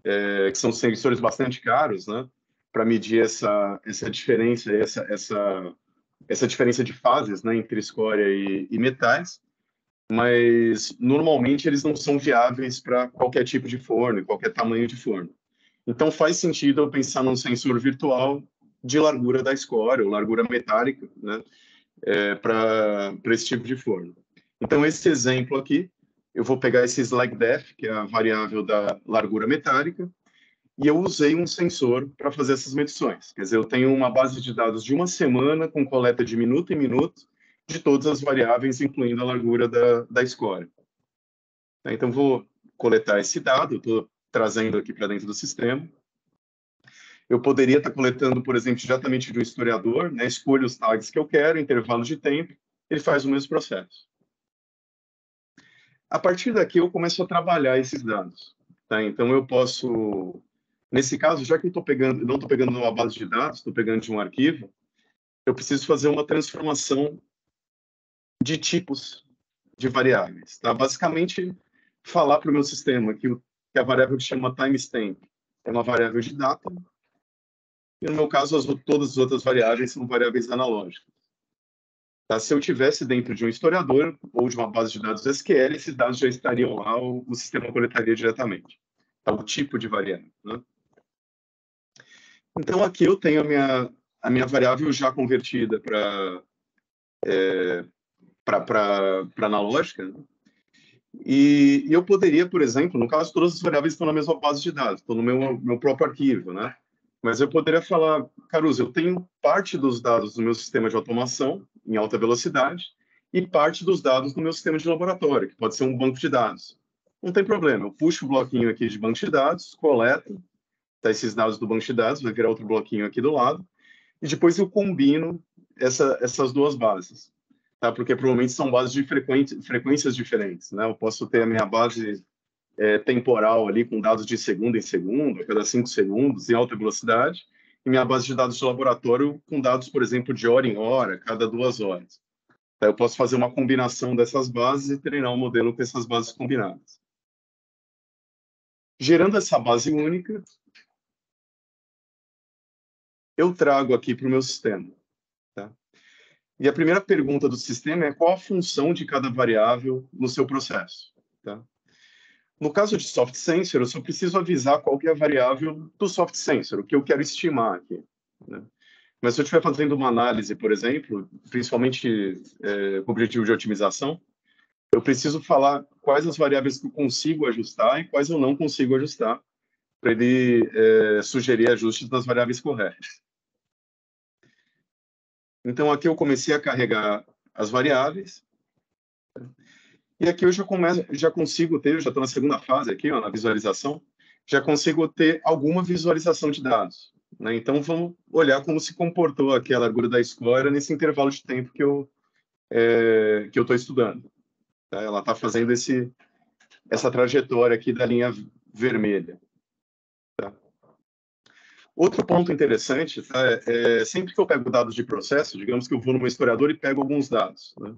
que são sensores bastante caros, né? Para medir essa diferença, essa diferença de fases, né, entre escória e metais, mas normalmente eles não são viáveis para qualquer tipo de forno, qualquer tamanho de forno. Então faz sentido eu pensar num sensor virtual de largura da escória, ou largura metálica, né, para esse tipo de forno. Então esse exemplo aqui, eu vou pegar esse slag depth, que é a variável da largura metálica, e eu usei um sensor para fazer essas medições. Quer dizer, eu tenho uma base de dados de uma semana com coleta de minuto em minuto de todas as variáveis, incluindo a largura da escória. Então, vou coletar esse dado, estou trazendo aqui para dentro do sistema. Eu poderia estar coletando, por exemplo, diretamente de um historiador, né? Escolho os tags que eu quero, intervalo de tempo, ele faz o mesmo processo. A partir daqui, eu começo a trabalhar esses dados. Tá? Então, eu posso... Nesse caso, já que eu não estou pegando uma base de dados, estou pegando de um arquivo, eu preciso fazer uma transformação de tipos de variáveis. Tá? Basicamente, falar para o meu sistema que a variável que chama timestamp é uma variável de data, e no meu caso, todas as outras variáveis são variáveis analógicas. Tá? Se eu tivesse dentro de um historiador ou de uma base de dados SQL, esses dados já estariam lá, o sistema coletaria diretamente. Tá? O tipo de variável. Né? Então, aqui eu tenho a minha variável já convertida para analógica, né? E eu poderia, por exemplo, no caso, todas as variáveis estão na mesma base de dados, estão no meu próprio arquivo, né? Mas eu poderia falar, Caruso, eu tenho parte dos dados do meu sistema de automação em alta velocidade e parte dos dados do meu sistema de laboratório, que pode ser um banco de dados. Não tem problema, eu puxo o bloquinho aqui de banco de dados, coleto, tá, esses dados do banco de dados, vai virar outro bloquinho aqui do lado, e depois eu combino essas duas bases. Tá? Porque provavelmente são bases de frequências diferentes. Né? Eu posso ter a minha base temporal ali com dados de segundo em segundo, a cada 5 segundos, em alta velocidade, e minha base de dados de laboratório com dados, por exemplo, de hora em hora, cada 2 horas. Tá? Eu posso fazer uma combinação dessas bases e treinar um modelo com essas bases combinadas. Gerando essa base única, eu trago aqui para o meu sistema. Tá? E a primeira pergunta do sistema é qual a função de cada variável no seu processo. Tá? No caso de soft sensor, eu só preciso avisar qual que é a variável do soft sensor, o que eu quero estimar aqui. Né? Mas se eu estiver fazendo uma análise, por exemplo, principalmente com objetivo de otimização, eu preciso falar quais as variáveis que eu consigo ajustar e quais eu não consigo ajustar, para ele sugerir ajustes das variáveis corretas. Então, aqui eu comecei a carregar as variáveis. E aqui eu já consigo ter, eu já estou na segunda fase aqui, ó, na visualização, já consigo ter alguma visualização de dados. Né? Então, vamos olhar como se comportou aqui a largura da escória nesse intervalo de tempo que eu estou estudando. Tá? Ela está fazendo essa trajetória aqui da linha vermelha. Tá? Outro ponto interessante, tá? Sempre que eu pego dados de processo, digamos que eu vou numa historiadora e pego alguns dados, né?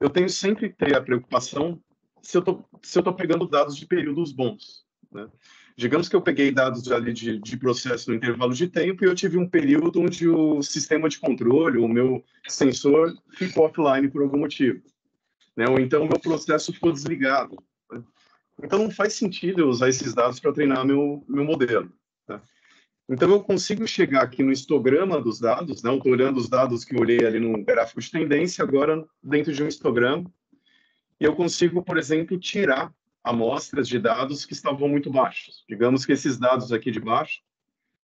Eu tenho sempre que ter a preocupação se eu estou pegando dados de períodos bons. Né? Digamos que eu peguei dados ali de processo no intervalo de tempo e eu tive um período onde o sistema de controle, o meu sensor, ficou offline por algum motivo. Né? Ou então o meu processo ficou desligado. Né? Então não faz sentido eu usar esses dados para treinar meu modelo. Tá? Então, eu consigo chegar aqui no histograma dos dados, né? Eu estou olhando os dados que eu olhei ali no gráfico de tendência, agora dentro de um histograma, e eu consigo, por exemplo, tirar amostras de dados que estavam muito baixos. Digamos que esses dados aqui de baixo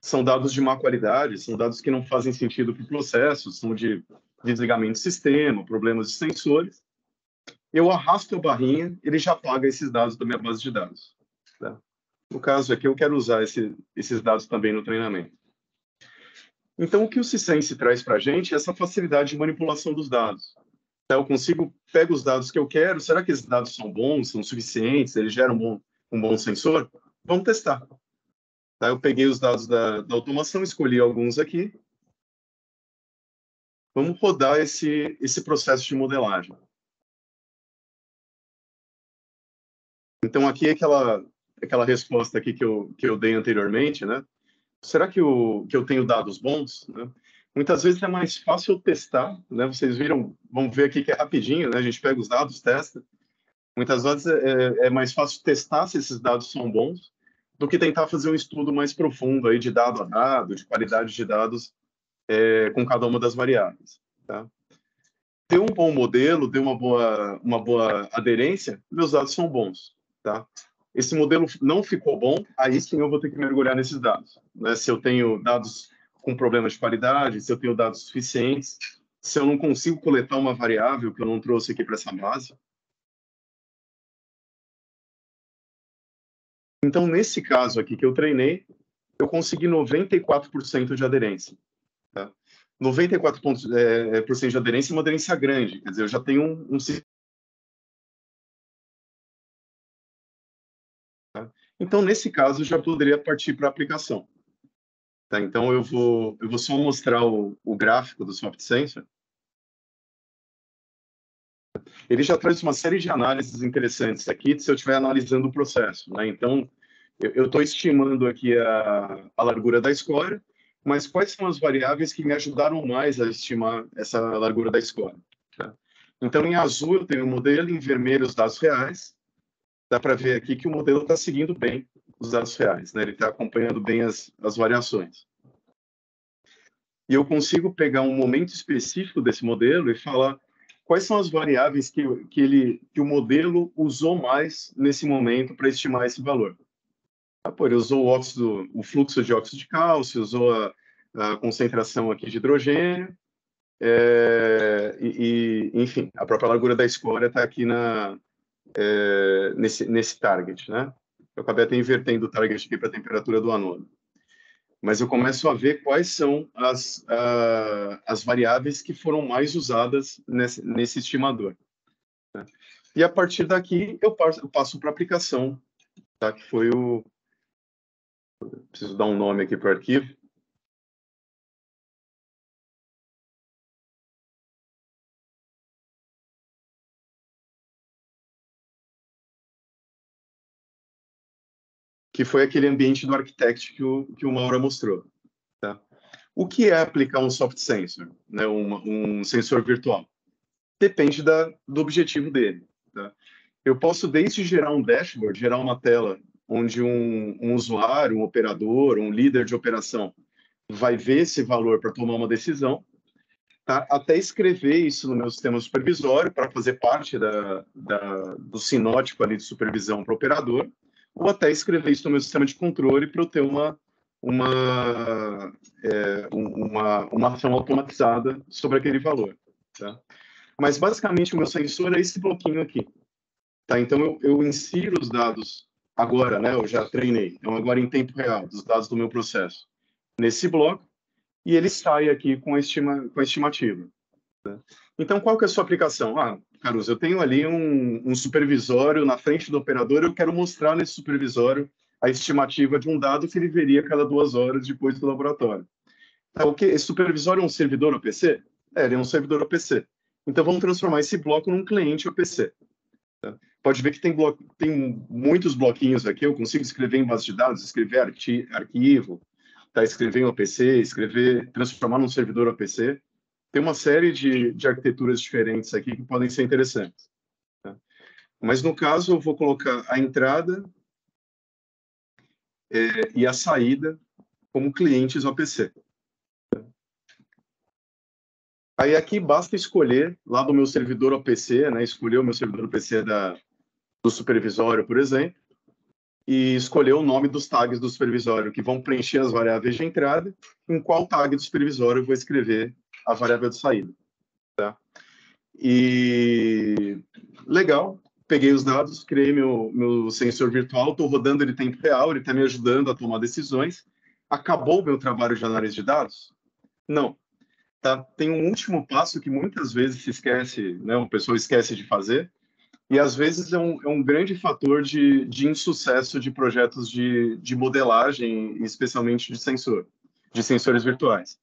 são dados de má qualidade, são dados que não fazem sentido para o processo, são de desligamento de sistema, problemas de sensores. Eu arrasto a barrinha, ele já apaga esses dados da minha base de dados. Tá? No caso aqui, eu quero usar esses dados também no treinamento. Então, o que o Cisense traz para a gente é essa facilidade de manipulação dos dados. Então, eu pego os dados que eu quero, será que esses dados são bons, são suficientes, eles geram um bom sensor? Vamos testar. Tá? Eu peguei os dados da automação, escolhi alguns aqui. Vamos rodar esse processo de modelagem. Então, aqui é aquela resposta aqui que eu dei anteriormente, né? Será que eu tenho dados bons? Né? Muitas vezes é mais fácil testar, né? Vocês viram, vamos ver aqui que é rapidinho, né? A gente pega os dados, testa. Muitas vezes é mais fácil testar se esses dados são bons do que tentar fazer um estudo mais profundo aí de dado a dado, de qualidade de dados com cada uma das variáveis. Tá? Ter um bom modelo, ter uma boa aderência, meus dados são bons. Tá? Esse modelo não ficou bom, aí sim eu vou ter que mergulhar nesses dados. Né? Se eu tenho dados com problemas de qualidade, se eu tenho dados suficientes, se eu não consigo coletar uma variável que eu não trouxe aqui para essa base. Então, nesse caso aqui que eu treinei, eu consegui 94% de aderência. Tá? 94% de aderência é uma aderência grande, quer dizer, eu já tenho um tá? Então, nesse caso, eu já poderia partir para a aplicação. Tá? Então, eu vou só mostrar o gráfico do Soft Sensor. Ele já traz uma série de análises interessantes aqui, se eu estiver analisando o processo. Né? Então, eu estou estimando aqui a largura da escória, mas quais são as variáveis que me ajudaram mais a estimar essa largura da escória? Tá? Então, em azul eu tenho o modelo, em vermelho os dados reais. Dá para ver aqui que o modelo está seguindo bem os dados reais, né? Ele está acompanhando bem as variações. E eu consigo pegar um momento específico desse modelo e falar quais são as variáveis que o modelo usou mais nesse momento para estimar esse valor. Pô, ele usou o fluxo de óxido de cálcio, usou a concentração aqui de hidrogênio, enfim, a própria largura da escória está aqui nesse target, né? Eu acabei até invertendo o target aqui para a temperatura do anodo. Mas eu começo a ver quais são as variáveis que foram mais usadas nesse estimador. Né? E a partir daqui eu passo para a aplicação, tá? Que foi o... Preciso dar um nome aqui para o arquivo. Que foi aquele ambiente do Architect que o Maura mostrou. Tá? O que é aplicar um soft sensor, né? Um sensor virtual? Depende do objetivo dele. Tá? Eu posso desde gerar um dashboard, gerar uma tela onde um usuário, um operador, um líder de operação vai ver esse valor para tomar uma decisão, tá? Até escrever isso no meu sistema supervisório para fazer parte do sinótipo ali de supervisão para o operador, ou até escrever isso no meu sistema de controle para eu ter uma ação automatizada sobre aquele valor. Tá? Mas, basicamente, o meu sensor é esse bloquinho aqui. Tá? Então, eu insiro os dados agora, né? Eu já treinei. Então, agora em tempo real, dos dados do meu processo, nesse bloco, e ele sai aqui com a estimativa. Tá? Então, qual que é a sua aplicação? Caruso, eu tenho ali um supervisório na frente do operador, eu quero mostrar nesse supervisório a estimativa de um dado que ele veria a cada 2 horas depois do laboratório. Tá, esse supervisório é um servidor OPC? Ele é um servidor OPC. Então, vamos transformar esse bloco num cliente OPC. Tá? Pode ver que tem muitos bloquinhos aqui, eu consigo escrever em base de dados, escrever arquivo, tá? Escrever em OPC, transformar num servidor OPC. Tem uma série de arquiteturas diferentes aqui que podem ser interessantes. Tá? Mas, no caso, eu vou colocar a entrada e a saída como clientes OPC. Aí aqui basta escolher lá do meu servidor OPC, né? Escolher o meu servidor OPC do supervisório, por exemplo, e escolher o nome dos tags do supervisório que vão preencher as variáveis de entrada, em qual tag do supervisório eu vou escrever a variável de saída. Tá? E legal, peguei os dados, criei meu sensor virtual, estou rodando ele em tempo real, ele está me ajudando a tomar decisões. Acabou o meu trabalho de análise de dados? Não. Tá? Tem um último passo que muitas vezes se esquece, né? Uma pessoa esquece de fazer, e às vezes é um grande fator de insucesso de projetos de modelagem, especialmente de sensores virtuais.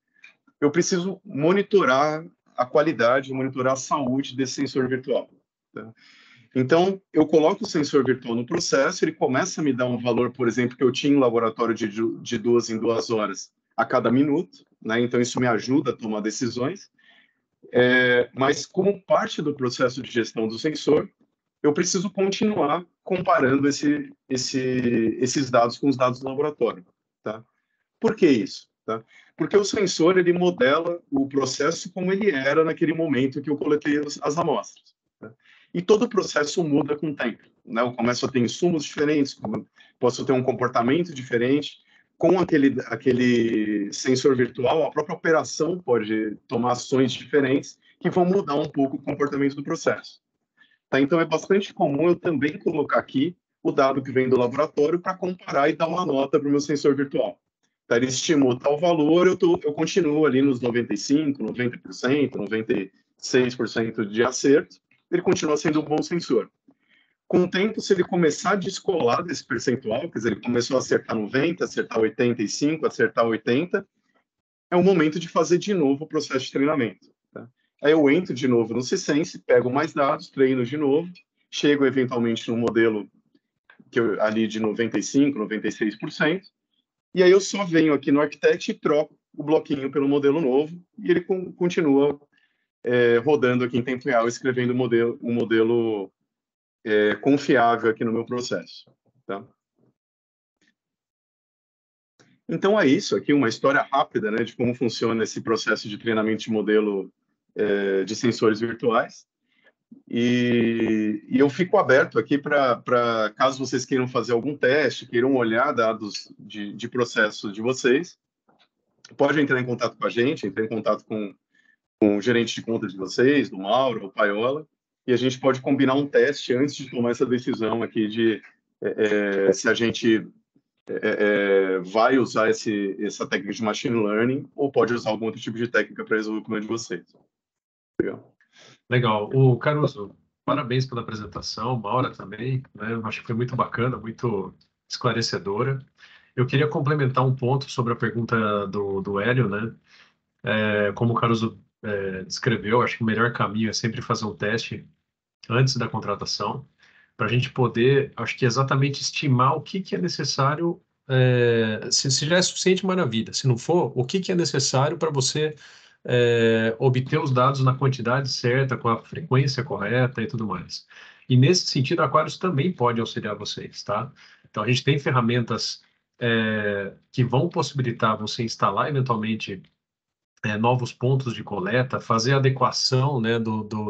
Eu preciso monitorar a qualidade, monitorar a saúde desse sensor virtual. Tá? Então, eu coloco o sensor virtual no processo, ele começa a me dar um valor, por exemplo, que eu tinha em laboratório de 2 em 2 horas a cada minuto. né? Então, isso me ajuda a tomar decisões. Mas, como parte do processo de gestão do sensor, eu preciso continuar comparando esses dados com os dados do laboratório. Tá? Por que isso? Tá? Porque o sensor ele modela o processo como ele era naquele momento que eu coletei as amostras. Tá? E todo o processo muda com o tempo. Né? Eu começo a ter insumos diferentes, posso ter um comportamento diferente. Com aquele sensor virtual, a própria operação pode tomar ações diferentes que vão mudar um pouco o comportamento do processo. Tá? Então, é bastante comum eu também colocar aqui o dado que vem do laboratório para comparar e dar uma nota para o meu sensor virtual. Tá? Ele estimou tal valor, eu continuo ali nos 95%, 90%, 96% de acerto, ele continua sendo um bom sensor. Com o tempo, se ele começar a descolar desse percentual, quer dizer, ele começou a acertar 90, acertar 85, acertar 80, é o momento de fazer de novo o processo de treinamento. Tá? Aí eu entro de novo no Sisense, pego mais dados, treino de novo, chego eventualmente no modelo ali de 95, 96%, e aí eu só venho aqui no Architect e troco o bloquinho pelo modelo novo, e ele continua rodando aqui em tempo real, escrevendo um modelo confiável aqui no meu processo. Tá? Então é isso aqui, uma história rápida, né, de como funciona esse processo de treinamento de modelo de sensores virtuais. E eu fico aberto aqui para caso vocês queiram fazer algum teste, queiram olhar dados de processo de vocês, pode entrar em contato com a gente, entrar em contato com o gerente de conta de vocês, do Mauro, o Paiola, e a gente pode combinar um teste antes de tomar essa decisão aqui de se a gente vai usar essa técnica de machine learning ou pode usar algum outro tipo de técnica para resolver o problema de vocês. Legal. Legal. O Caruso, parabéns pela apresentação, Maura também, né? Eu acho que foi muito bacana, muito esclarecedora. Eu queria complementar um ponto sobre a pergunta do Hélio, né? Como o Caruso descreveu, acho que o melhor caminho é sempre fazer um teste antes da contratação, para a gente poder, acho que exatamente estimar o que é necessário, se já é suficiente, maravilha. Se não for, o que é necessário para você obter os dados na quantidade certa, com a frequência correta e tudo mais. E nesse sentido, a Aquarius também pode auxiliar vocês, tá? Então, a gente tem ferramentas que vão possibilitar você instalar eventualmente novos pontos de coleta, fazer adequação, né,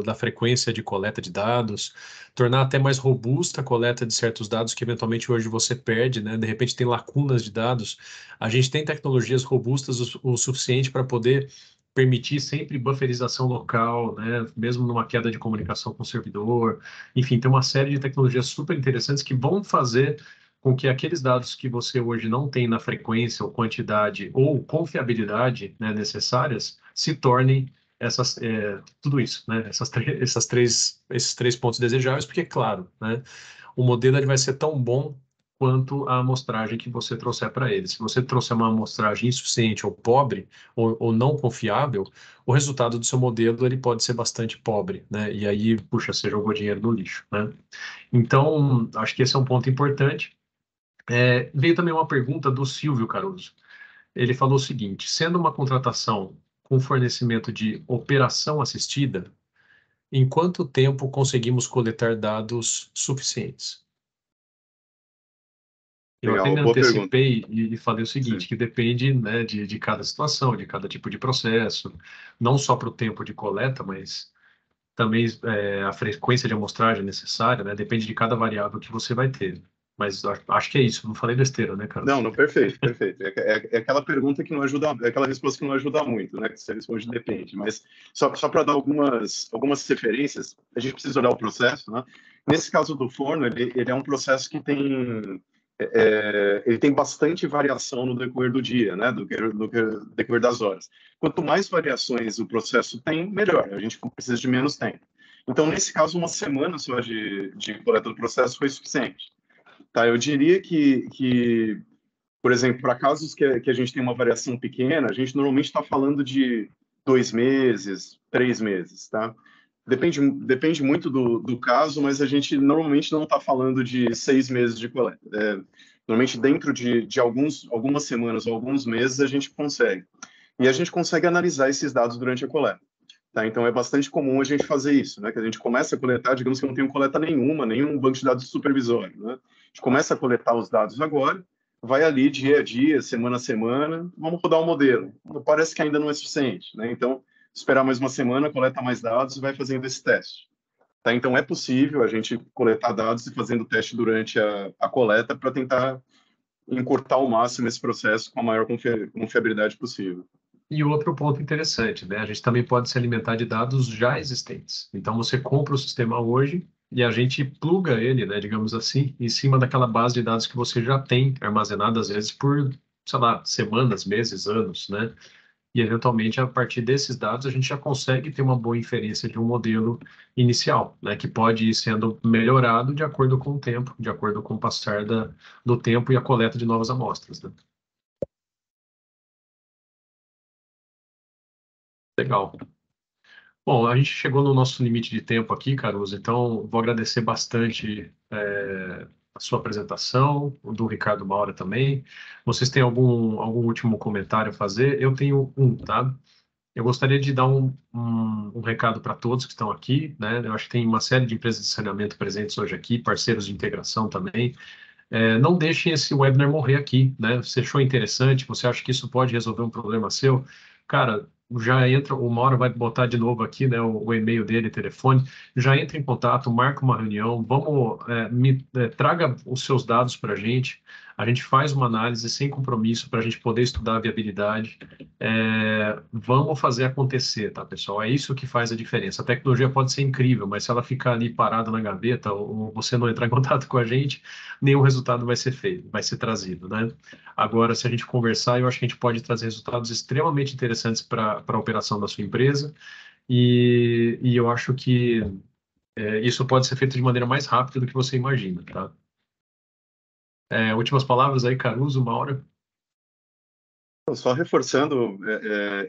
da frequência de coleta de dados, tornar até mais robusta a coleta de certos dados que eventualmente hoje você perde, né, de repente tem lacunas de dados. A gente tem tecnologias robustas o suficiente para poder permitir sempre bufferização local, né, mesmo numa queda de comunicação com o servidor. Enfim, tem uma série de tecnologias super interessantes que vão fazer com que aqueles dados que você hoje não tem na frequência ou quantidade ou confiabilidade, né, necessárias se tornem tudo isso, né, esses três pontos desejáveis, porque, claro, né, o modelo ele vai ser tão bom quanto a amostragem que você trouxer para ele. Se você trouxer uma amostragem insuficiente ou pobre ou não confiável, o resultado do seu modelo ele pode ser bastante pobre, né? E aí, puxa, você jogou dinheiro no lixo, né? Então, acho que esse é um ponto importante. Veio também uma pergunta do Silvio Caruso. Ele falou o seguinte: sendo uma contratação com fornecimento de operação assistida, em quanto tempo conseguimos coletar dados suficientes? Eu até Legal, me boa pergunta. antecipei e falei o seguinte, Sim. que depende, né, de cada situação, de cada tipo de processo, não só para o tempo de coleta, mas também a frequência de amostragem necessária, né, depende de cada variável que você vai ter. Mas acho que é isso, não falei besteira, né, Não, Carlos? não, perfeito, perfeito. É aquela pergunta que não ajuda, é aquela resposta que não ajuda muito, né? Que você responde depende. Mas só para dar algumas referências, a gente precisa olhar o processo, né? Nesse caso do forno, ele é um processo que ele tem bastante variação no decorrer do dia, né? Do decorrer das horas. Quanto mais variações o processo tem, melhor. A gente precisa de menos tempo. Então, nesse caso, uma semana só de coleta do processo foi suficiente. Tá? Eu diria que por exemplo, para casos que a gente tem uma variação pequena, a gente normalmente está falando de 2 meses, 3 meses, tá? Depende muito do caso, mas a gente normalmente não está falando de 6 meses de coleta. Normalmente, dentro de algumas semanas ou alguns meses, a gente consegue. e a gente consegue analisar esses dados durante a coleta. Tá? Então, é bastante comum a gente fazer isso, né? Que a gente começa a coletar, digamos que não tem coleta nenhuma, nenhum banco de dados supervisório, né? A gente começa a coletar os dados agora, vai ali dia a dia, semana a semana, vamos rodar um modelo. Parece que ainda não é suficiente, né? Então, esperar mais uma semana, coleta mais dados e vai fazendo esse teste. Tá? Então, é possível a gente coletar dados e fazendo teste durante a coleta para tentar encurtar ao máximo esse processo com a maior confiabilidade possível. E outro ponto interessante, né? A gente também pode se alimentar de dados já existentes. Então, você compra o sistema hoje e a gente pluga ele, né, digamos assim, em cima daquela base de dados que você já tem armazenada, às vezes, por, sei lá, semanas, meses, anos, né? E, eventualmente, a partir desses dados, a gente já consegue ter uma boa inferência de um modelo inicial, né? Que pode ir sendo melhorado de acordo com o tempo, de acordo com o passar do tempo e a coleta de novas amostras, né? Legal. Bom, a gente chegou no nosso limite de tempo aqui, Caruso, então vou agradecer bastante a sua apresentação, o do Ricardo Maura também. Vocês têm algum último comentário a fazer? Eu tenho um, tá? Eu gostaria de dar um recado para todos que estão aqui, né? Eu acho que tem uma série de empresas de saneamento presentes hoje aqui, parceiros de integração também. Não deixem esse webinar morrer aqui, né? Você achou interessante, você acha que isso pode resolver um problema seu? Cara, já entra, o Mauro vai botar de novo aqui, né, o e-mail dele, telefone, já entra em contato, marca uma reunião, traga os seus dados para a gente faz uma análise sem compromisso para a gente poder estudar a viabilidade. Vamos fazer acontecer, tá, pessoal? É isso que faz a diferença. A tecnologia pode ser incrível, mas se ela ficar ali parada na gaveta ou você não entrar em contato com a gente, nenhum resultado vai ser feito, vai ser trazido, né? Agora, se a gente conversar, eu acho que a gente pode trazer resultados extremamente interessantes para a operação da sua empresa e eu acho que isso pode ser feito de maneira mais rápida do que você imagina, tá? Últimas palavras aí, Caruso, Maura? Só reforçando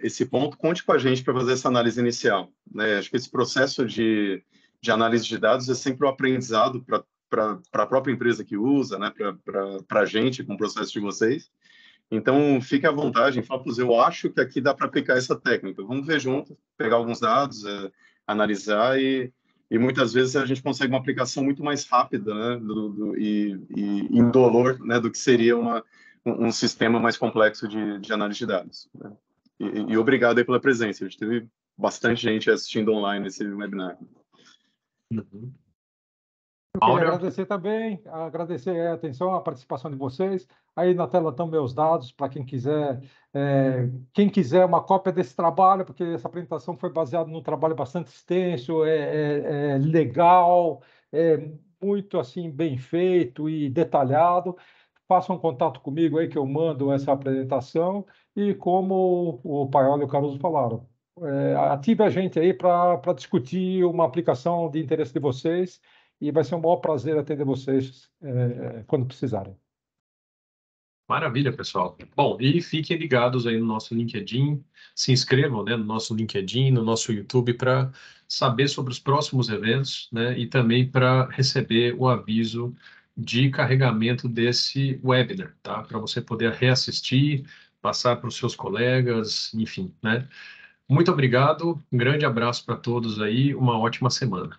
esse ponto, conte com a gente para fazer essa análise inicial, né? Acho que esse processo de análise de dados é sempre um aprendizado para a própria empresa que usa, né? Para a gente, com o processo de vocês. Então, fique à vontade, fala, eu acho que aqui dá para aplicar essa técnica. Vamos ver junto, pegar alguns dados, analisar e muitas vezes a gente consegue uma aplicação muito mais rápida, né? E indolor, né? Do que seria um sistema mais complexo de análise de dados. Né? E obrigado aí pela presença. A gente teve bastante gente assistindo online esse webinar. Uhum. Eu queria agradecer também, agradecer a atenção, a participação de vocês. Aí na tela estão meus dados para quem quiser uma cópia desse trabalho, porque essa apresentação foi baseada num trabalho bastante extenso, legal, muito assim bem feito e detalhado. Façam contato comigo aí que eu mando essa apresentação e como o Paioli e o Caruso falaram, ative a gente aí para discutir uma aplicação de interesse de vocês e vai ser um maior prazer atender vocês quando precisarem. Maravilha, pessoal. Bom, e fiquem ligados aí no nosso LinkedIn, se inscrevam, né, no nosso LinkedIn, no nosso YouTube para saber sobre os próximos eventos, né, e também para receber o aviso de carregamento desse webinar, tá? Para você poder reassistir, passar para os seus colegas, enfim, né? Muito obrigado, um grande abraço para todos aí, uma ótima semana.